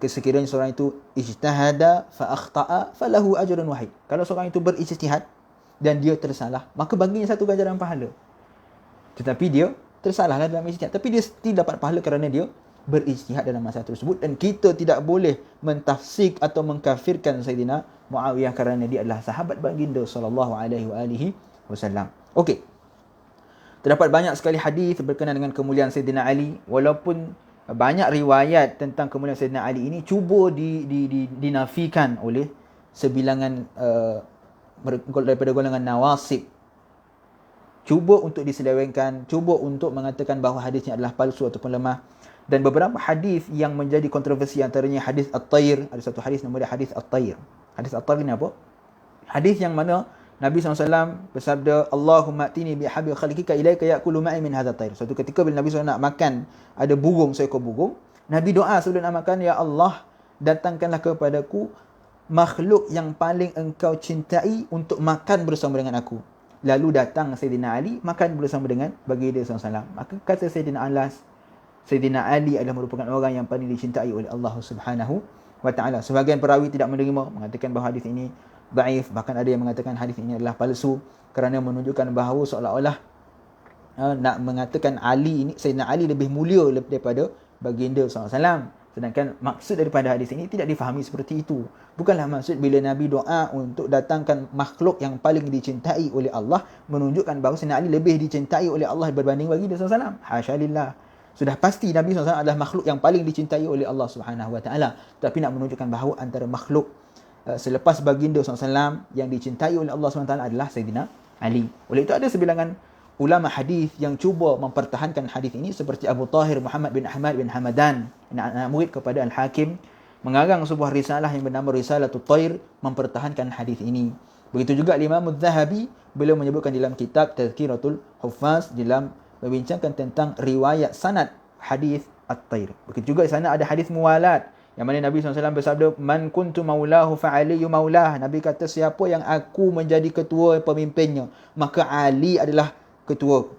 Sekiranya seorang itu ijtahada fa akhta'a falahu ajrun wahid. Kalau seorang itu berijtihad dan dia tersalah, maka baginya satu ganjaran pahala. Tetapi dia tersalahlah dalam ijtihad, tapi dia tidak dapat pahala kerana dia berijtihad dalam masalah tersebut. Dan kita tidak boleh mentafsir atau mengkafirkan Sayyidina Muawiyah kerana dia adalah sahabat baginda sallallahu alaihi wasallam. Okey. Terdapat banyak sekali hadis berkenaan dengan kemuliaan Sayyidina Ali, walaupun banyak riwayat tentang kemuliaan Sayyidina Ali ini cuba dinafikan oleh sebilangan daripada golongan nawasib. Cuba untuk diselewengkan, cuba untuk mengatakan bahawa hadisnya adalah palsu ataupun lemah. Dan beberapa hadis yang menjadi kontroversi, antaranya hadis At-Tayr. Ada satu hadis nama dia hadis At-Tayr. Hadis At-Tayr ni apa? Hadis yang mana Nabi SAW bersabda, Allahumma atini bihabi khalikika ilaika ya'kulu ma'i min hadha tayr. Suatu ketika bila Nabi SAW nak makan, ada burung, seekor burung, Nabi doa sebelum nak makan, Ya Allah, datangkanlah kepadaku makhluk yang paling engkau cintai untuk makan bersama dengan aku. Lalu datang Sayyidina Ali, makan bersama dengan baginda SAW. Maka kata Sayyidina Ali adalah merupakan orang yang paling dicintai oleh Allah Subhanahu wa Ta'ala. Sebahagian perawi tidak menerima, mengatakan bahawa hadis ini dhaif. Bahkan ada yang mengatakan hadis ini adalah palsu kerana menunjukkan bahawa seolah-olah nak mengatakan Sayyidina Ali lebih mulia daripada baginda SAW. Sedangkan maksud daripada hadis ini tidak difahami seperti itu. Bukanlah maksud bila Nabi doa untuk datangkan makhluk yang paling dicintai oleh Allah, menunjukkan bahawa Sayyidina Ali lebih dicintai oleh Allah berbanding baginda SAW. Hasya lillah. Sudah pasti Nabi SAW adalah makhluk yang paling dicintai oleh Allah Subhanahu wa Ta'ala. Tapi nak menunjukkan bahawa antara makhluk selepas baginda SAW yang dicintai oleh Allah SWT adalah Sayyidina Ali. Oleh itu ada sebilangan ulama hadis yang cuba mempertahankan hadis ini, seperti Abu Tahir Muhammad bin Ahmad bin Hamadan, anak murid kepada Al-Hakim, mengarang sebuah risalah yang bernama Risalatul Tayr, mempertahankan hadis ini. Begitu juga Imam Az-Zahabi, beliau menyebutkan dalam kitab Tazkiratul Huffaz dalam membincangkan tentang riwayat sanad hadis At-Tayr. Begitu juga di sana ada hadis muwalat, yang mana Nabi SAW bersabda, Man kuntu maulahu fa'aliyu maulah. Nabi kata, siapa yang aku menjadi ketua pemimpinnya, maka Ali adalah ketua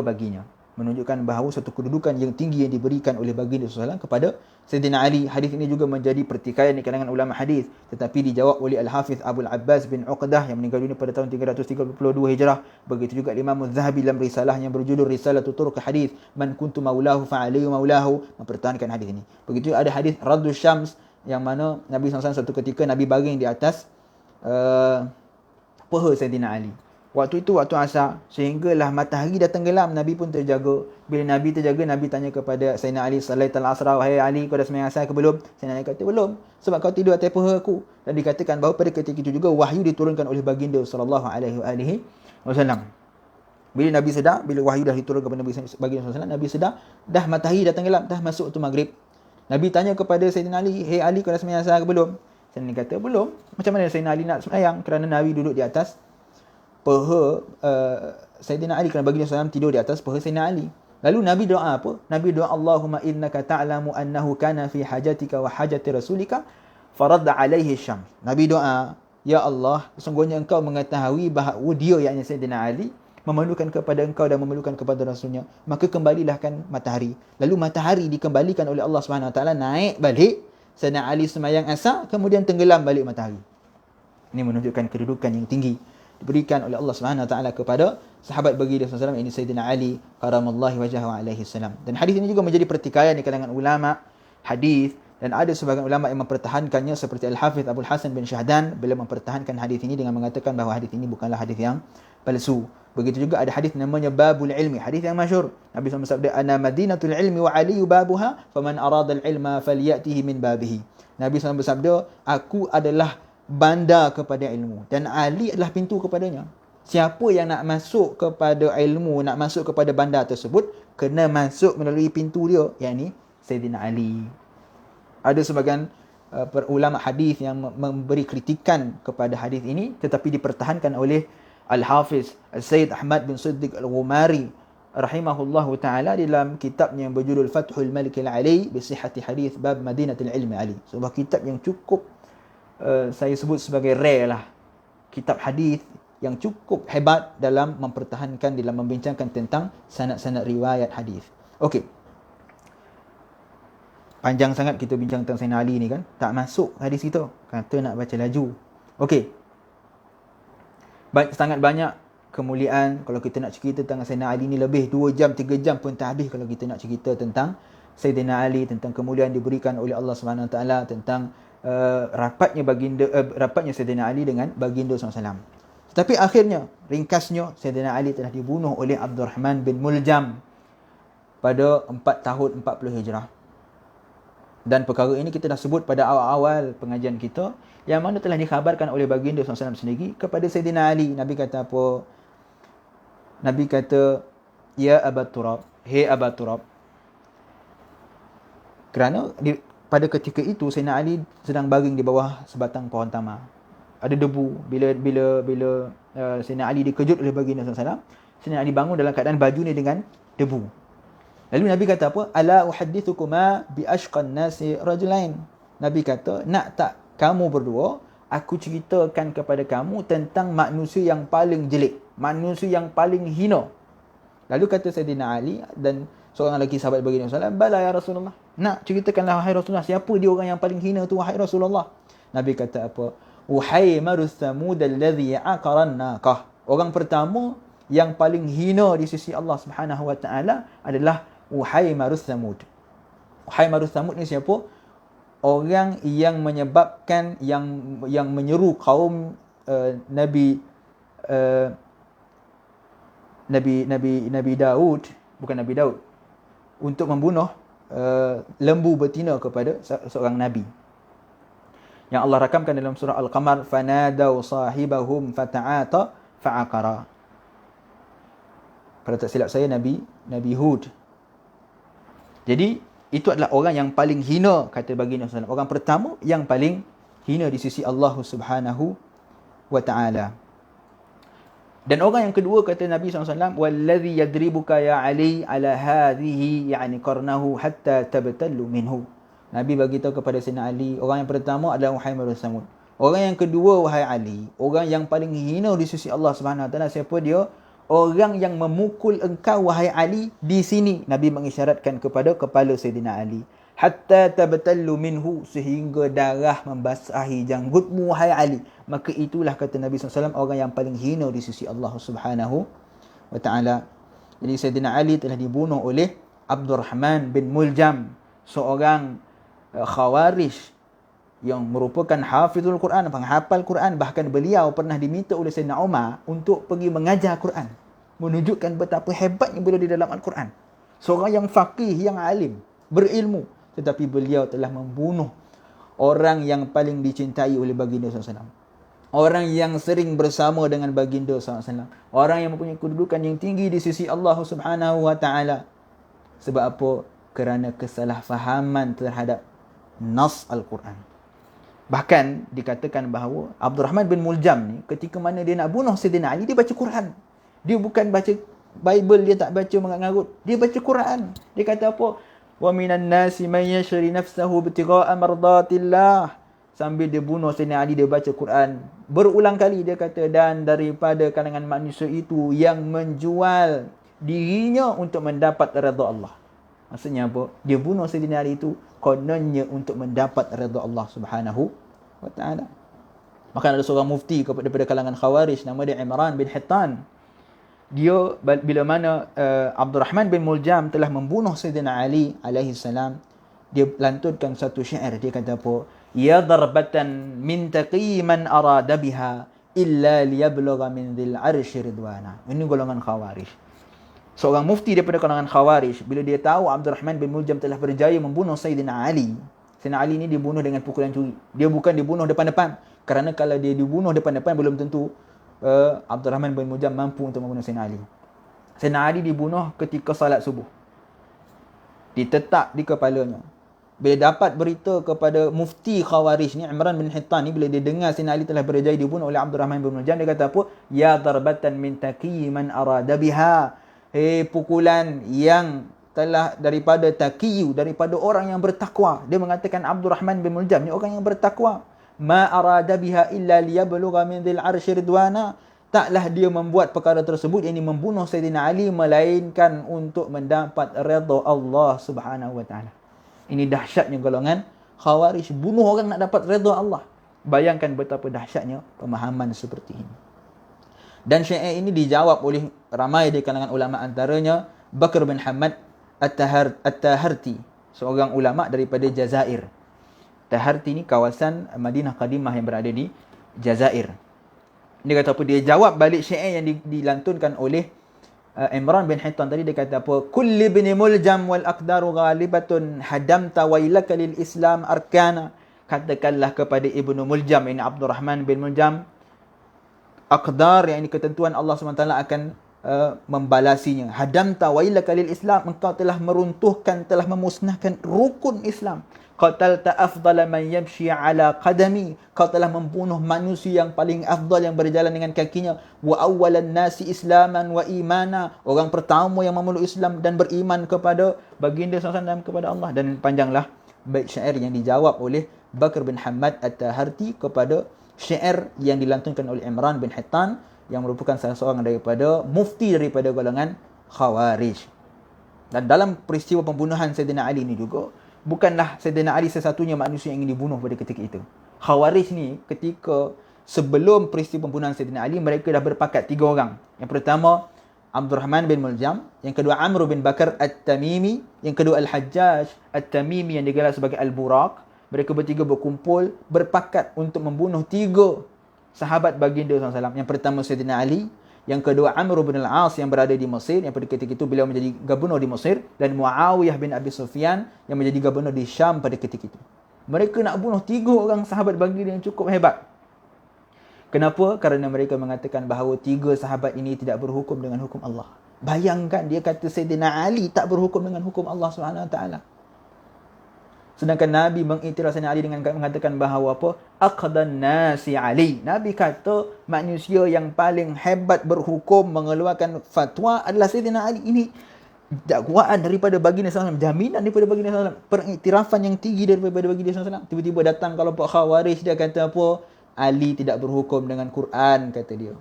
baginya. Menunjukkan bahawa satu kedudukan yang tinggi yang diberikan oleh baginda SAW kepada Sayyidina Ali. Hadis ini juga menjadi pertikaian di kalangan ulama hadis, tetapi dijawab oleh Al-Hafiz Abul Abbas bin Uqdah yang meninggal dunia pada tahun 332 Hijrah. Begitu juga Imam Az-Zahabi dalam risalah yang berjudul Risalatul Turuq Hadis, Man kuntu maulahu fa'aliyu maulahu, mempertahankan hadis ini. Begitu ada hadis Raddus Syams, yang mana Nabi SAW satu ketika Nabi baring di atas paha Sayyidina Ali. Waktu itu waktu asar, sehinggalah matahari dah tenggelam, Nabi pun terjaga. Bila Nabi terjaga, Nabi tanya kepada Sayyidina Ali, Salaital asra, wahai Ali, kau dah sembahyang asar ke belum? Sayyidina Ali kata, belum, sebab kau tidur atas paha aku. Dan dikatakan bahawa pada ketika itu juga wahyu diturunkan oleh baginda sallallahu alaihi wasallam. Bila Nabi sedar, bila wahyu dah diturunkan kepada baginda sallallahu alaihi wasallam, Nabi sedar dah matahari dah tenggelam, dah masuk waktu maghrib. Nabi tanya kepada Sayyidina Ali, "Hei Ali, kau dah sembahyang asar ke belum?" Sayyidina Ali kata, "Belum." Macam mana Sayyidina Ali nak sembahyang? Kerana Nabi duduk di atas paha Sayyidina Ali, kerana baginda SAW tidur di atas paha Sayyidina Ali. Lalu Nabi doa apa? Nabi doa, Allahumma innaka ta'lamu annahu kana fi hajatika wa hajati rasulika faradda alaihi syams. Nabi doa, Ya Allah, sesungguhnya engkau mengetahui bahawa dia, yakni Sayyidina Ali, memerlukan kepada engkau dan memerlukan kepada Rasulnya, maka kembalilah kan matahari. Lalu matahari dikembalikan oleh Allah SWT, naik balik. Sayyidina Ali semayang asar, kemudian tenggelam balik matahari. Ini menunjukkan kedudukan yang tinggi diberikan oleh Allah SWT kepada sahabat baginda SAW, ini Sayyidina Ali karamallahu wajhahu alaihi salam. Dan hadis ini juga menjadi pertikaian di kalangan ulama hadis, dan ada sebagian ulama yang mempertahankannya seperti Al-Hafidh Abdul Hasan bin Syahdan beliau mempertahankan hadis ini dengan mengatakan bahawa hadis ini bukanlah hadis yang palsu. Begitu juga ada hadis namanya Babul Ilmi, hadis yang masyhur. Nabi SAW bersabda, "Ana Madinatul Ilmi wa Ali babuha, faman arada al-ilma falyatihi min babihi." Nabi SAW bersabda, aku adalah bandar kepada ilmu dan Ali adalah pintu kepadanya. Siapa yang nak masuk kepada ilmu, nak masuk kepada bandar tersebut, kena masuk melalui pintu dia, yakni Sayyidina Ali. Ada sebagian ulama hadis yang memberi kritikan kepada hadis ini, tetapi dipertahankan oleh Al-Hafiz Al-Sayyid Ahmad bin Siddiq Al-Ghumari rahimahullahu ta'ala dalam kitabnya yang berjudul Fathul Malik Al-Ali Bisihati Hadis Bab Madinatul Ilmi Ali. Sebuah kitab yang cukup saya sebut sebagai rare lah. Kitab hadis yang cukup hebat dalam mempertahankan, dalam membincangkan tentang sanad-sanad riwayat hadis. Okey. Panjang sangat kita bincang tentang Sayyidina Ali ni kan. Tak masuk hadis kita. Kata nak baca laju. Okey. Sangat banyak kemuliaan kalau kita nak cerita tentang Sayyidina Ali ni, lebih 2 jam 3 jam pun tak habis kalau kita nak cerita tentang Sayyidina Ali, tentang kemuliaan diberikan oleh Allah SWT, tentang rapatnya Sayyidina Ali dengan baginda SAW. Tetapi akhirnya, ringkasnya, Sayyidina Ali telah dibunuh oleh Abdurrahman bin Muljam pada 4 tahun 40 Hijrah. Dan perkara ini kita dah sebut pada awal-awal pengajian kita, yang mana telah dikhabarkan oleh baginda SAW sendiri kepada Sayyidina Ali. Nabi kata apa? Nabi kata, "Ya Aba Turab, hey Aba Turab." Kerana pada ketika itu Sayyidina Ali sedang baring di bawah sebatang pohon tamar. Ada debu. Bila Sayyidina Ali dikejut oleh baginda SAW, Sayyidina Ali bangun dalam keadaan baju ni dengan debu. Lalu Nabi kata apa? "Ala uhaddithukuma bi ashqan nasi rajulain." Nabi kata, "Nak tak kamu berdua, aku ceritakan kepada kamu tentang manusia yang paling jelek, manusia yang paling hina." Lalu kata Sayyidina Ali dan seorang lelaki sahabat baginda SAW, "Bala ya Rasulullah." Nak ceritakanlah wahai Rasulullah, siapa dia orang yang paling hina tu wahai Rasulullah? Nabi kata apa? "Uhaymarus Thamud alladhi aqaran naqah." Orang pertama yang paling hina di sisi Allah Subhanahu wa taala adalah Uhaymarus Thamud. Uhaymarus Thamud ni siapa? Orang yang menyebabkan yang menyeru kaum Nabi Daud, bukan Nabi Daud, untuk membunuh lembu betina kepada seorang nabi. Yang Allah rakamkan dalam surah Al-Qamar, "Fanadaw sahibahum fata'ata fa'aqara." Kalau tak silap saya Nabi Hud. Jadi itu adalah orang yang paling hina, kata baginda SAW. Orang pertama yang paling hina di sisi Allah Subhanahu wa ta'ala. Dan orang yang kedua, kata Nabi SAW, "Wallazi yadribuka ya Ali ala hadhihi yani qarnahu hatta tabtallu minhu." Nabi bagi tahu kepada Sayyidina Ali, orang yang pertama adalah Uhaymarus Thamud. Orang yang kedua, wahai Ali, orang yang paling hina di sisi Allah Subhanahu wa taala, siapa dia? Orang yang memukul engkau wahai Ali di sini. Nabi mengisyaratkan kepada kepala Sayyidina Ali. Hatta tabtallu minhu, sehingga darah membasahi janggutmu wahai Ali. Maka itulah, kata Nabi SAW, orang yang paling hina di sisi Allah Subhanahu wa ta'ala. Jadi Sayyidina Ali telah dibunuh oleh Abdurrahman bin Muljam, seorang Khawarij yang merupakan hafizul Quran, penghafal Quran. Bahkan beliau pernah diminta oleh Sayyidina Umar untuk pergi mengajar Quran, menunjukkan betapa hebatnya beliau di dalam Al-Quran. Seorang yang faqih, yang alim, berilmu. Tetapi beliau telah membunuh orang yang paling dicintai oleh baginda SAW. Orang yang sering bersama dengan baginda SAW. Orang yang mempunyai kedudukan yang tinggi di sisi Allah Subhanahu wa ta'ala. Sebab apa? Kerana kesalahfahaman terhadap nas Al-Quran. Bahkan dikatakan bahawa Abdurrahman bin Muljam ni, ketika mana dia nak bunuh Sayyidina Ali, dia baca Quran. Dia bukan baca Bible, dia tak baca mengarut-ngarut. Dia baca Quran. Dia kata apa? "Wa minan nasi man yashri nafsahu ibtigha'a mardatillah." sambil dia bunuh Sayyidina Ali, dia baca Quran. Berulang kali dia kata, dan daripada kalangan manusia itu yang menjual dirinya untuk mendapat redha Allah. Maksudnya apa? Dia bunuh Sayyidina Ali itu kononnya untuk mendapat redha Allah Subhanahu wa taala. Maka ada seorang mufti daripada kalangan Khawarij, nama dia Imran bin Hittan. Dia bila mana Abdul Rahman bin Muljam telah membunuh Sayyidina Ali alaihi salam, dia lantunkan satu syair. Dia kata apa? Ya darbatan min taqi man arada biha illa liyablugha min dhil arshi ridwana. Ini golongan Khawarij. Seorang mufti daripada kalangan Khawarij, bila dia tahu Abdul Rahman bin Muljam telah berjaya membunuh Sayyidina Ali. Sayyidina Ali ni dibunuh dengan pukulan curi. Dia bukan dibunuh depan-depan. Kerana kalau dia dibunuh depan-depan, belum tentu Abdul Rahman bin Muljam mampu untuk membunuh Sayyidina Ali. Sayyidina Ali dibunuh ketika salat subuh. Ditetak di kepalanya. Bila dapat berita kepada mufti Khawarij ni, Imran bin Hittan ni, bila dia dengar Sayyidina Ali telah berjaya dibunuh oleh Abdul Rahman bin Muljam, dia kata apa? Ya darbatan min taqi man arada biha. Pukulan yang telah daripada taqiyu, daripada orang yang bertakwa. Dia mengatakan Abdul Rahman bin Muljam ni orang yang bertakwa. Ma arada biha illa liyablugha min dhil arshi ridwana. Taklah dia membuat perkara tersebut, yang membunuh Sayyidina Ali, melainkan untuk mendapat redha Allah Subhanahu wa taala. Ini dahsyatnya golongan Khawarij, bunuh orang nak dapat redha Allah. Bayangkan betapa dahsyatnya pemahaman seperti ini. Dan syair ini dijawab oleh ramai di kalangan ulama, antaranya Bakr bin Hamad At-Taharti, seorang ulama daripada Jazair. Taharti ni kawasan Madinah Qadimah yang berada di Jazair. Dia kata apa? Dia jawab balik syair yang dilantunkan oleh Imran bin Hittan tadi. Dia kata apa? Kulli bin Muljam wal aqdaru ghalibatun hadamta wailaka lil Islam arkana. Katakanlah kepada Ibnu Muljam, ini Abdul Rahman bin Muljam, aqdar, yang ini ketentuan Allah SWT akan membalasinya. Hadamta wailaka lil Islam, engkau telah meruntuhkan, telah memusnahkan rukun Islam. Qatalta afdala man yamshi ala qadami, kau telah membunuh manusia yang paling afdal, yang berjalan dengan kakinya. Wa awwalan nasi islaman wa imana, orang pertama yang memeluk Islam dan beriman kepada baginda SAW, kepada Allah. Dan panjanglah bait syair yang dijawab oleh Bakr bin Hamad At-Taharti kepada syair yang dilantunkan oleh Imran bin Hittan, yang merupakan salah seorang daripada mufti daripada golongan Khawarij. Dan dalam peristiwa pembunuhan Sayyidina Ali ini juga, bukanlah Sayyidina Ali sesatunya manusia yang ingin dibunuh pada ketika itu. Khawarij ni ketika sebelum peristiwa pembunuhan Sayyidina Ali, mereka dah berpakat 3 orang. Yang pertama Abdul Rahman bin Muljam, yang kedua Amr bin Bakar At-Tamimi, yang kedua Al-Hajjaj At-Tamimi yang digelar sebagai Al-Buraq. Mereka bertiga berkumpul, berpakat untuk membunuh 3 sahabat baginda SAW. Yang pertama Sayyidina Ali, yang kedua Amr bin Al-As yang berada di Mesir, yang pada ketika itu beliau menjadi gubernur di Mesir, dan Muawiyah bin Abi Sufyan yang menjadi gubernur di Syam pada ketika itu. Mereka nak bunuh 3 orang sahabat baginda yang cukup hebat. Kenapa? Kerana mereka mengatakan bahawa 3 sahabat ini tidak berhukum dengan hukum Allah. Bayangkan, dia kata Sayyidina Ali tak berhukum dengan hukum Allah SWT. Sedangkan Nabi mengiktiraf Sayyidina Ali dengan mengatakan bahawa apa? Aqdan nasi Ali. Nabi kata manusia yang paling hebat berhukum, mengeluarkan fatwa adalah Sayyidina Ali. Ini dakwaan daripada baginda SAW, jaminan daripada baginda SAW, pengiktirafan yang tinggi daripada baginda SAW. Tiba-tiba datang kelompok Khawarij, dia kata apa? Ali tidak berhukum dengan Quran, kata dia.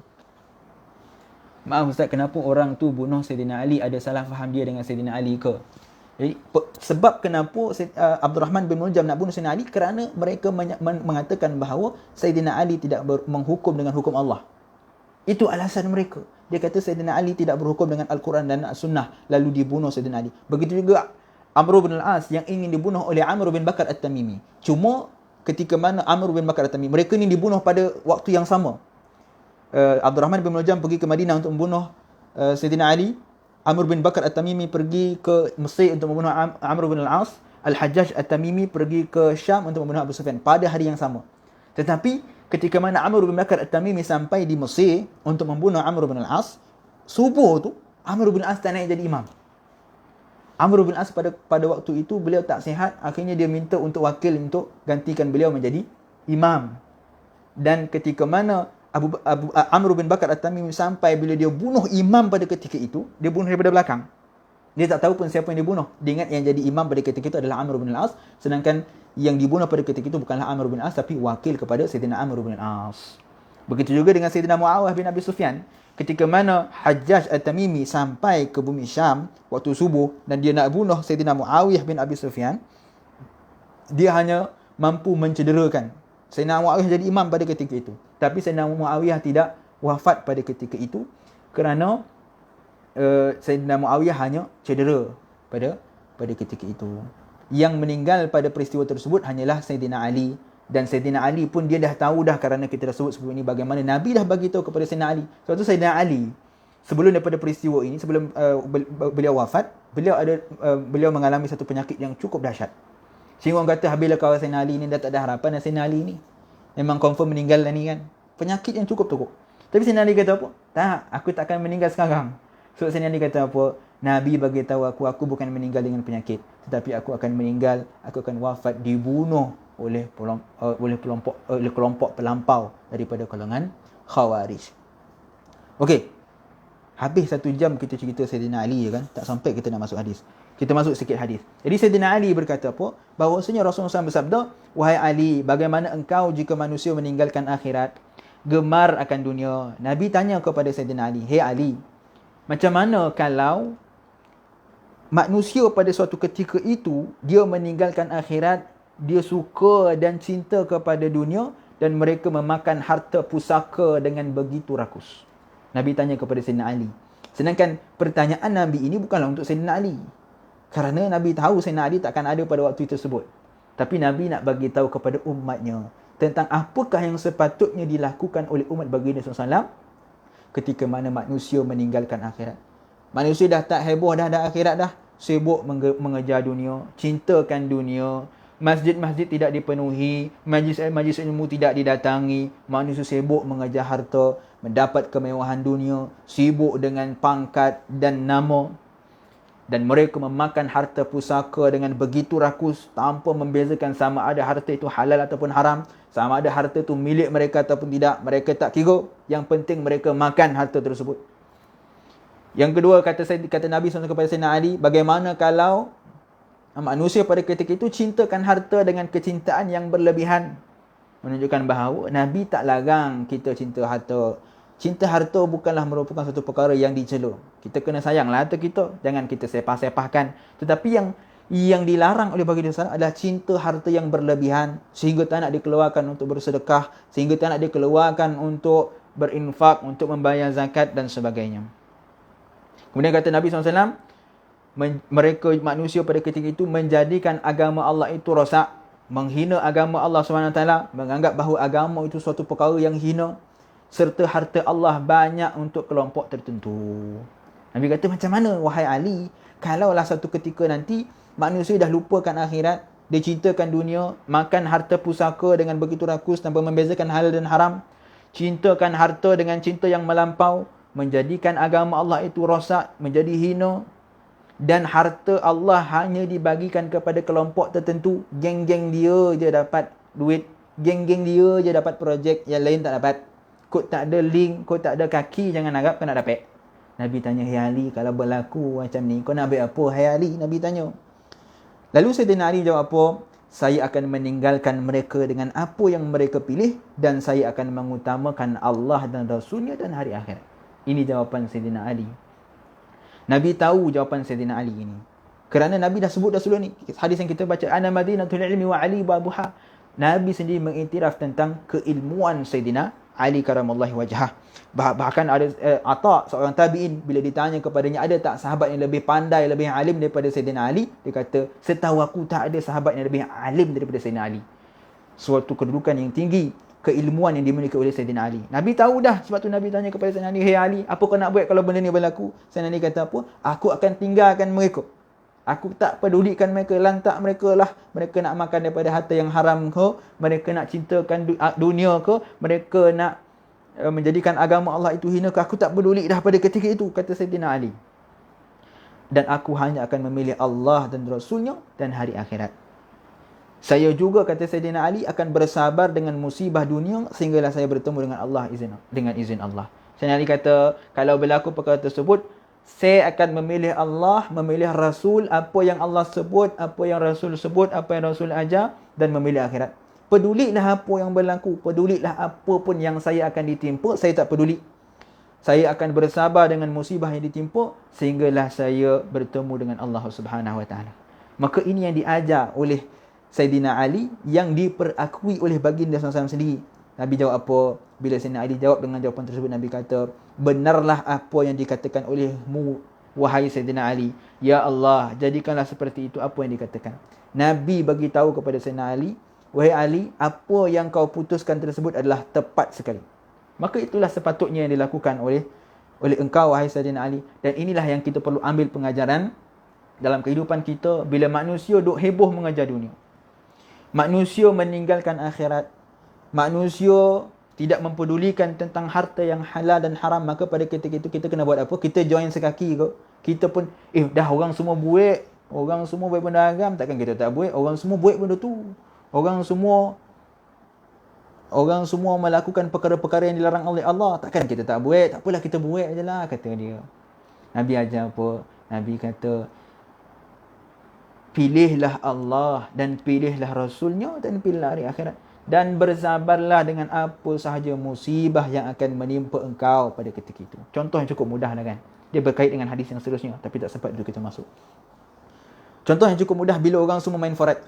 Maaf Ustaz, kenapa orang tu bunuh Sayyidina Ali? Ada salah faham dia dengan Sayyidina Ali ke? Jadi, sebab kenapa Abdul Rahman bin Muljam nak bunuh Sayyidina Ali, kerana mereka mengatakan bahawa Sayyidina Ali tidak menghukum dengan hukum Allah. Itu alasan mereka. Dia kata Sayyidina Ali tidak berhukum dengan Al-Quran dan As-Sunnah, lalu dibunuh Sayyidina Ali. Begitu juga Amr bin Al-As yang ingin dibunuh oleh Amr bin Bakar At-Tamimi. Cuma ketika mana Amr bin Bakar At-Tamimi, mereka ni dibunuh pada waktu yang sama. Abdul Rahman bin Muljam pergi ke Madinah untuk membunuh Sayyidina Ali. Amr bin Bakar At-Tamimi pergi ke Mesir untuk membunuh Amr bin Al-As. Al-Hajjaj At-Tamimi pergi ke Syam untuk membunuh Abu Sufyan pada hari yang sama. Tetapi ketika mana Amr bin Bakar At-Tamimi sampai di Mesir untuk membunuh Amr bin Al-As, subuh tu Amr bin Al-As tak naik jadi imam. Amr bin Al-As pada waktu itu beliau tak sihat, akhirnya dia minta untuk wakil untuk gantikan beliau menjadi imam. Dan ketika mana Amr bin Bakar At-Tamimi sampai, bila dia bunuh imam pada ketika itu, dia bunuh daripada belakang. Dia tak tahu pun siapa yang dia bunuh. Dia ingat yang jadi imam pada ketika itu adalah Amr bin Al-As, sedangkan yang dibunuh pada ketika itu bukanlah Amr bin As, tapi wakil kepada Sayyidina Amr bin As. Begitu juga dengan Sayyidina Muawiyah bin Abi Sufyan. Ketika mana Hajjaj At-Tamimi sampai ke bumi Syam waktu subuh dan dia nak bunuh Sayyidina Muawiyah bin Abi Sufyan, dia hanya mampu mencederakan. Sayyidina Muawiyah jadi imam pada ketika itu. Tapi Sayyidina Muawiyah tidak wafat pada ketika itu kerana Sayyidina Muawiyah hanya cedera pada ketika itu. Yang meninggal pada peristiwa tersebut hanyalah Sayyidina Ali. Dan Sayyidina Ali pun dia dah tahu dah, kerana kita dah sebut sebelum ini bagaimana Nabi dah bagi tahu kepada Sayyidina Ali. Sebab tu Sayyidina Ali sebelum daripada peristiwa ini, sebelum beliau wafat, beliau mengalami satu penyakit yang cukup dahsyat. Sehingga orang kata bila kawan Sayyidina Ali ni dah tak ada harapan, dan Sayyidina Ali ni memang confirm meninggal dah ni kan. Penyakit yang cukup teruk. Tapi Sayyidina Ali kata apa? Tak, aku tak akan meninggal sekarang. So Sayyidina Ali kata apa? Nabi bagi tahu aku bukan meninggal dengan penyakit, tetapi aku akan meninggal, aku akan wafat dibunuh oleh kelompok pelampau daripada golongan Khawarij. Okey. Habis 1 jam kita cerita Sayyidina Ali kan, tak sampai kita nak masuk hadis. Kita masuk sikit hadis. Jadi Sayyidina Ali berkata apa? Bahawasanya Rasulullah SAW bersabda, "Wahai Ali, bagaimana engkau jika manusia meninggalkan akhirat, gemar akan dunia?" Nabi tanya kepada Sayyidina Ali, "Hei Ali, macam mana kalau manusia pada suatu ketika itu dia meninggalkan akhirat, dia suka dan cinta kepada dunia dan mereka memakan harta pusaka dengan begitu rakus?" Nabi tanya kepada Sayyidina Ali. Sedangkan pertanyaan Nabi ini bukanlah untuk Sayyidina Ali. Kerana Nabi tahu Sayyidina Ali takkan ada pada waktu tersebut. Tapi Nabi nak bagi tahu kepada umatnya tentang apakah yang sepatutnya dilakukan oleh umat baginda SAW ketika mana manusia meninggalkan akhirat. Manusia dah tak heboh dah akhirat dah. Sibuk mengejar dunia, cintakan dunia. Masjid-masjid tidak dipenuhi, majlis ilmu tidak didatangi, manusia sibuk mengejar harta, mendapat kemewahan dunia, sibuk dengan pangkat dan nama, dan mereka memakan harta pusaka dengan begitu rakus tanpa membezakan sama ada harta itu halal ataupun haram, sama ada harta itu milik mereka ataupun tidak, mereka tak kira, yang penting mereka makan harta tersebut. Yang kedua, kata Nabi SAW kepada Sayyidina Ali, bagaimana kalau manusia pada ketika itu cintakan harta dengan kecintaan yang berlebihan? Menunjukkan bahawa Nabi tak larang kita cinta harta. Cinta harta bukanlah merupakan satu perkara yang dicela. Kita kena sayanglah harta kita, jangan kita sepah-sepahkan. Tetapi yang dilarang oleh baginda SAW adalah cinta harta yang berlebihan sehingga tak nak dikeluarkan untuk bersedekah, sehingga tak nak dikeluarkan untuk berinfak, untuk membayar zakat dan sebagainya. Kemudian kata Nabi SAW, mereka manusia pada ketika itu menjadikan agama Allah itu rosak, menghina agama Allah SWT, menganggap bahawa agama itu suatu perkara yang hina, serta harta Allah banyak untuk kelompok tertentu. Nabi kata, macam mana wahai Ali, kalaulah satu ketika nanti manusia dah lupakan akhirat, dia cintakan dunia, makan harta pusaka dengan begitu rakus tanpa membezakan halal dan haram, cintakan harta dengan cinta yang melampau, menjadikan agama Allah itu rosak, menjadi hina, dan harta Allah hanya dibagikan kepada kelompok tertentu. Geng-geng dia je dapat duit, geng-geng dia je dapat projek, yang lain tak dapat. Kau tak ada link, kau tak ada kaki, jangan harap kau nak dapat. Nabi tanya, "Hai Ali, kalau berlaku macam ni, kau nak ambil apa?" Hai Ali, Nabi tanya. Lalu Sayyidina Ali jawab apa? "Saya akan meninggalkan mereka dengan apa yang mereka pilih, dan saya akan mengutamakan Allah dan Rasulnya dan hari akhirat." Ini jawapan Sayyidina Ali. Nabi tahu jawapan Sayyidina Ali ini. Kerana Nabi dah sebut dah sebelum ni. Hadis yang kita baca, "Ana Madinatul Ilmi wa Ali babuha." Nabi sendiri mengiktiraf tentang keilmuan Sayyidina Ali karamallahu wajhah. Bahkan ada Ata, seorang tabi'in, bila ditanya kepadanya, ada tak sahabat yang lebih pandai, lebih alim daripada Sayyidina Ali? Dia kata, setahu aku tak ada sahabat yang lebih alim daripada Sayyidina Ali. Suatu kedudukan yang tinggi, keilmuan yang dimiliki oleh Sayyidina Ali. Nabi tahu dah, sebab tu Nabi tanya kepada Sayyidina Ali, "Hei Ali, apa kau nak buat kalau benda ni berlaku?" Sayyidina Ali kata apa? "Aku akan tinggalkan mereka. Aku tak pedulikan mereka, lantak mereka lah. Mereka nak makan daripada harta yang haram ke, mereka nak cintakan dunia ke, mereka nak menjadikan agama Allah itu hina ke, aku tak peduli dah pada ketika itu," kata Sayyidina Ali. "Dan aku hanya akan memilih Allah dan Rasulnya dan hari akhirat. Saya juga," kata Sayyidina Ali, "akan bersabar dengan musibah dunia sehinggalah saya bertemu dengan Allah dengan izin Allah." Sayyidina Ali kata, kalau berlaku perkara tersebut, Saya akan memilih Allah, memilih Rasul, apa yang Allah sebut, apa yang Rasul sebut, apa yang Rasul ajar, dan memilih akhirat. Pedulilah apa yang berlaku, pedulilah apa pun yang saya akan ditimpa, saya tak peduli. Saya akan bersabar dengan musibah yang ditimpa sehinggalah saya bertemu dengan Allah Subhanahu Wa Taala. Maka ini yang diajar oleh Sayyidina Ali, yang diperakui oleh baginda SAW sendiri. Nabi jawab apa? Bila Sayyidina Ali jawab dengan jawapan tersebut, Nabi kata, benarlah apa yang dikatakan olehmu, wahai Sayyidina Ali. Ya Allah, jadikanlah seperti itu apa yang dikatakan. Nabi bagi tahu kepada Sayyidina Ali, wahai Ali, apa yang kau putuskan tersebut adalah tepat sekali. Maka itulah sepatutnya yang dilakukan oleh engkau, wahai Sayyidina Ali. Dan inilah yang kita perlu ambil pengajaran dalam kehidupan kita. Bila manusia duk heboh mengajar dunia, manusia meninggalkan akhirat, manusia tidak mempedulikan tentang harta yang halal dan haram, maka pada ketika itu kita kena buat apa? Kita join sekaki ke? Kita pun, dah orang semua buat, orang semua buat benda haram, takkan kita tak buat? Orang semua buat benda tu. Orang semua melakukan perkara-perkara yang dilarang oleh Allah, takkan kita tak buat? Tak apalah, kita buat je lah, kata dia. Nabi ajar apa? Nabi kata, pilihlah Allah dan pilihlah Rasulnya dan pilihlah hari akhirat. Dan bersabarlah dengan apa sahaja musibah yang akan menimpa engkau pada ketika itu. Contoh yang cukup mudah lah kan. Dia berkait dengan hadis yang seterusnya, tapi tak sempat dulu kita masuk. Contoh yang cukup mudah, bila orang semua main forex.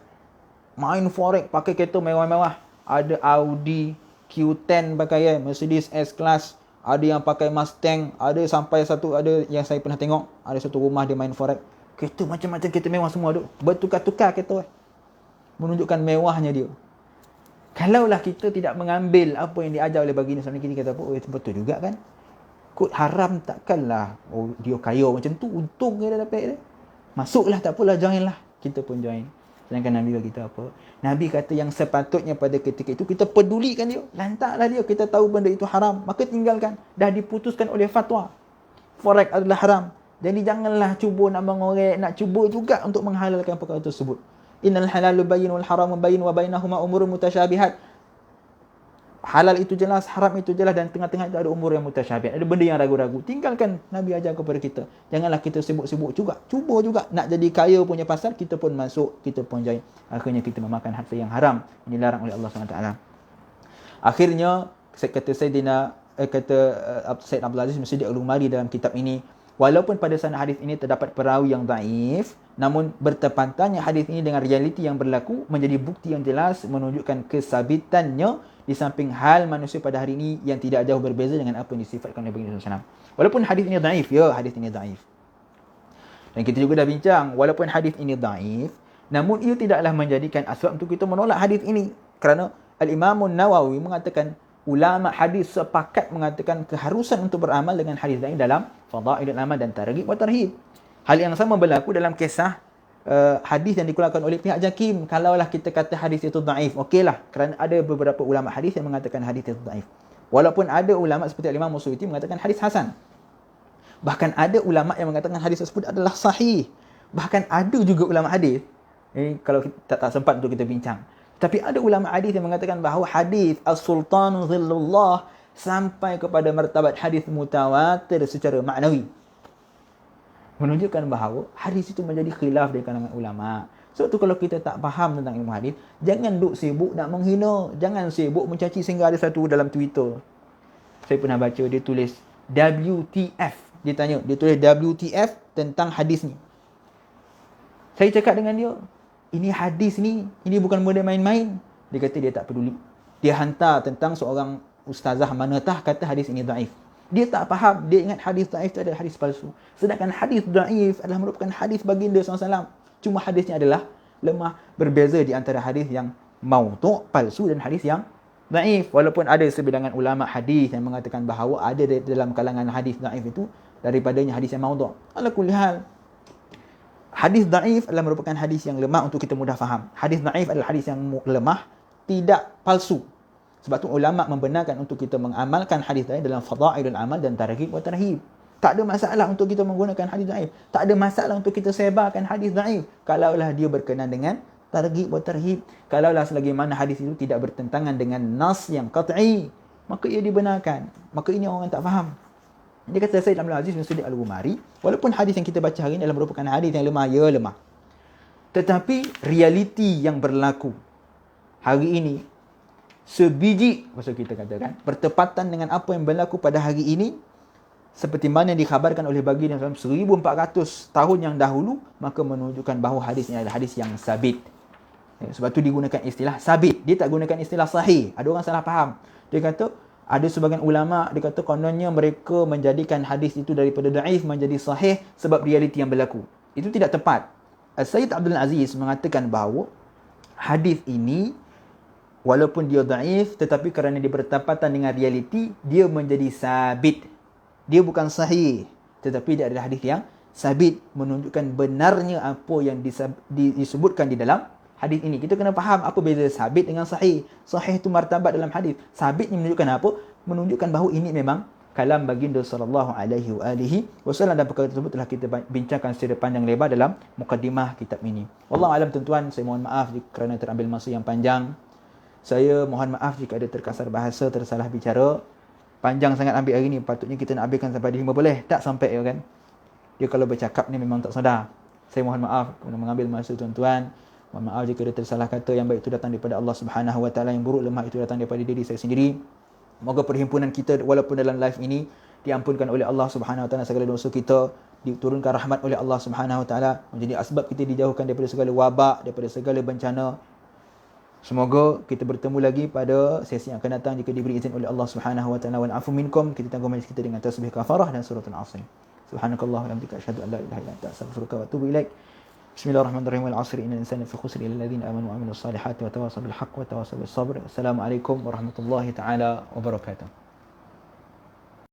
Main forex, pakai kereta mewah-mewah. Ada Audi Q10 pakai, Mercedes S-Class. Ada yang pakai Mustang. Ada sampai satu, ada yang saya pernah tengok. Ada satu rumah dia main forex. Kereta macam-macam, kereta mewah semua duk. Bertukar-tukar kereta. Menunjukkan mewahnya dia. Kalaulah kita tidak mengambil apa yang diajar oleh baginda SAW, kita kata apa? Betul juga kan? Kod haram takkanlah. Dia kaya macam tu, untung dia dah dapat dia. Masuklah, tak apalah, join lah. Kita pun join. Sedangkan Nabi bagi kita apa? Nabi kata yang sepatutnya pada ketika itu kita pedulikan dia. Lantaklah dia, kita tahu benda itu haram, maka tinggalkan. Dah diputuskan oleh fatwa, forex adalah haram. Jadi janganlah cuba nak mengorek, nak cuba juga untuk menghalalkan perkara tersebut. Innal halalu bayyin wal haramu bayyin wa bainahuma umurun mutasyabihat. Halal itu jelas, haram itu jelas, dan tengah-tengah itu ada umur yang mutasyabihat. Ada benda yang ragu-ragu. Tinggalkan. Nabi ajar kepada kita. Janganlah kita sibuk-sibuk juga. Cuba juga nak jadi kaya punya pasal, kita pun masuk, kita pun join. Akhirnya kita memakan harta yang haram yang dilarang oleh Allah SWT. Akhirnya kata Sayyid Abdul Aziz bin Siddiq Al-Umari dalam kitab ini, walaupun pada sanad hadis ini terdapat perawi yang daif, namun bertepatannya hadis ini dengan realiti yang berlaku menjadi bukti yang jelas menunjukkan kesabitannya di samping hal manusia pada hari ini yang tidak jauh berbeza dengan apa yang disifatkan oleh Nabi SAW. Walaupun hadis ini daif, hadis ini daif. Dan kita juga dah bincang, walaupun hadis ini daif, namun ia tidaklah menjadikan asbab untuk kita menolak hadis ini. Kerana Al-Imam Nawawi mengatakan, ulama hadis sepakat mengatakan keharusan untuk beramal dengan hadis daif dalam Fadailul Amal dan Targhib wa Tarhib. Hal yang sama berlaku dalam kisah hadis yang dikeluarkan oleh pihak JAKIM. Kalaulah kita kata hadis itu daif, okeylah, kerana ada beberapa ulama hadis yang mengatakan hadis itu daif. Walaupun ada ulama seperti Imam Suyuti mengatakan hadis hasan. Bahkan ada ulama yang mengatakan hadis tersebut adalah sahih. Bahkan ada juga ulama hadis, kalau kita tak sempat untuk kita bincang, tapi ada ulama hadis yang mengatakan bahawa hadis As-Sultanu Zillullah sampai kepada martabat hadis mutawatir secara maknawi. Menunjukkan bahawa hadis itu menjadi khilaf di kalangan ulama. Sebab tu kalau kita tak faham tentang ilmu hadis, jangan duk sibuk nak menghina, jangan sibuk mencaci. Sehingga ada satu dalam Twitter, saya pernah baca, dia tulis WTF. Dia tanya, dia tulis WTF tentang hadis ni. Saya cakap dengan dia, ini hadis ni, ini bukan benda main-main. Dia kata dia tak peduli. Dia hantar tentang seorang ustazah manatah kata hadis ini daif. Dia tak faham, dia ingat hadis daif itu adalah hadis palsu. Sedangkan hadis daif adalah merupakan hadis baginda SAW. Cuma hadisnya adalah lemah. Berbeza di antara hadis yang maudhu', palsu, dan hadis yang daif. Walaupun ada sebilangan ulama hadis yang mengatakan bahawa ada dalam kalangan hadis daif itu daripadanya hadis yang maudhu'. Ala kulli hal, hadis daif adalah merupakan hadis yang lemah untuk kita mudah faham. Hadis daif adalah hadis yang lemah, tidak palsu. Sebab tu ulama membenarkan untuk kita mengamalkan hadis daif dalam Fadailul Amal dan Targhib wa Tarhib. Tak ada masalah untuk kita menggunakan hadis daif. Tak ada masalah untuk kita sebarkan hadis daif kalaulah dia berkenaan dengan Targhib wa Tarhib. Kalaulah selagi-mana hadis itu tidak bertentangan dengan nas yang qat'i, maka ia dibenarkan. Maka ini orang tak faham. Dia kata Sayyid Abdul Aziz bin Siddiq Al-Ghumari, walaupun hadis yang kita baca hari ini adalah merupakan hadis yang lemah, ya lemah. Tetapi realiti yang berlaku hari ini sebiji, maksud kita katakan, bertepatan dengan apa yang berlaku pada hari ini, seperti mana yang dikhabarkan oleh baginda dalam 1400 tahun yang dahulu, maka menunjukkan bahawa hadis ini adalah hadis yang sabit. Sebab tu digunakan istilah sabit. Dia tak gunakan istilah sahih. Ada orang salah faham. Dia kata, ada sebagian ulama, dia kata kononnya mereka menjadikan hadis itu daripada daif menjadi sahih sebab realiti yang berlaku. Itu tidak tepat. Sayyid Abdul Aziz mengatakan bahawa hadis ini walaupun dia daif, tetapi kerana dia bertepatan dengan realiti, dia menjadi sabit. Dia bukan sahih, tetapi dia adalah hadis yang sabit, menunjukkan benarnya apa yang disebutkan di dalam hadis ini. Kita kena faham apa beza sabit dengan sahih. Sahih itu martabat dalam hadis. Sabit ni menunjukkan apa? Menunjukkan bahawa ini memang kalam baginda sallallahu alaihi wasallam, dan perkara tersebut telah kita bincangkan secara panjang lebar dalam mukadimah kitab ini. Wallahu alam tuan-tuan, saya mohon maaf kerana terambil masa yang panjang. Saya mohon maaf jika ada terkasar bahasa, tersalah bicara. Panjang sangat ambil hari ni, patutnya kita nak ambilkan sampai 5 boleh. Tak sampai ya kan. Dia kalau bercakap ni memang tak sedar. Saya mohon maaf kerana mengambil masa tuan-tuan. Mohon maaf jika ada tersalah kata. Yang baik itu datang daripada Allah Subhanahu Wa Taala, yang buruk lemah itu datang daripada diri saya sendiri. Moga perhimpunan kita walaupun dalam live ini diampunkan oleh Allah Subhanahu Wa Taala segala dosa kita, diturunkan rahmat oleh Allah Subhanahu Wa Taala, menjadi asbab kita dijauhkan daripada segala wabak, daripada segala bencana. Semoga kita bertemu lagi pada sesi yang akan datang jika diberi izin oleh Allah Subhanahu Wa Taala. Wal afu minkum. Kita tangguh majlis kita dengan tasbih kafarah dan suratul Asr. Subhanakallah wa bihamdika asyhadu an la ilaha illa anta astaghfiruka wa atubu ilaik. Bismillahirrahmanirrahim. Wal 'asri innal insana lafi khusr illa alladziina aamanu wa 'amilus salihati wa tawassaw bil haqqi wa tawassaw bis sabr. Assalamualaikum warahmatullahi taala wabarakatuh.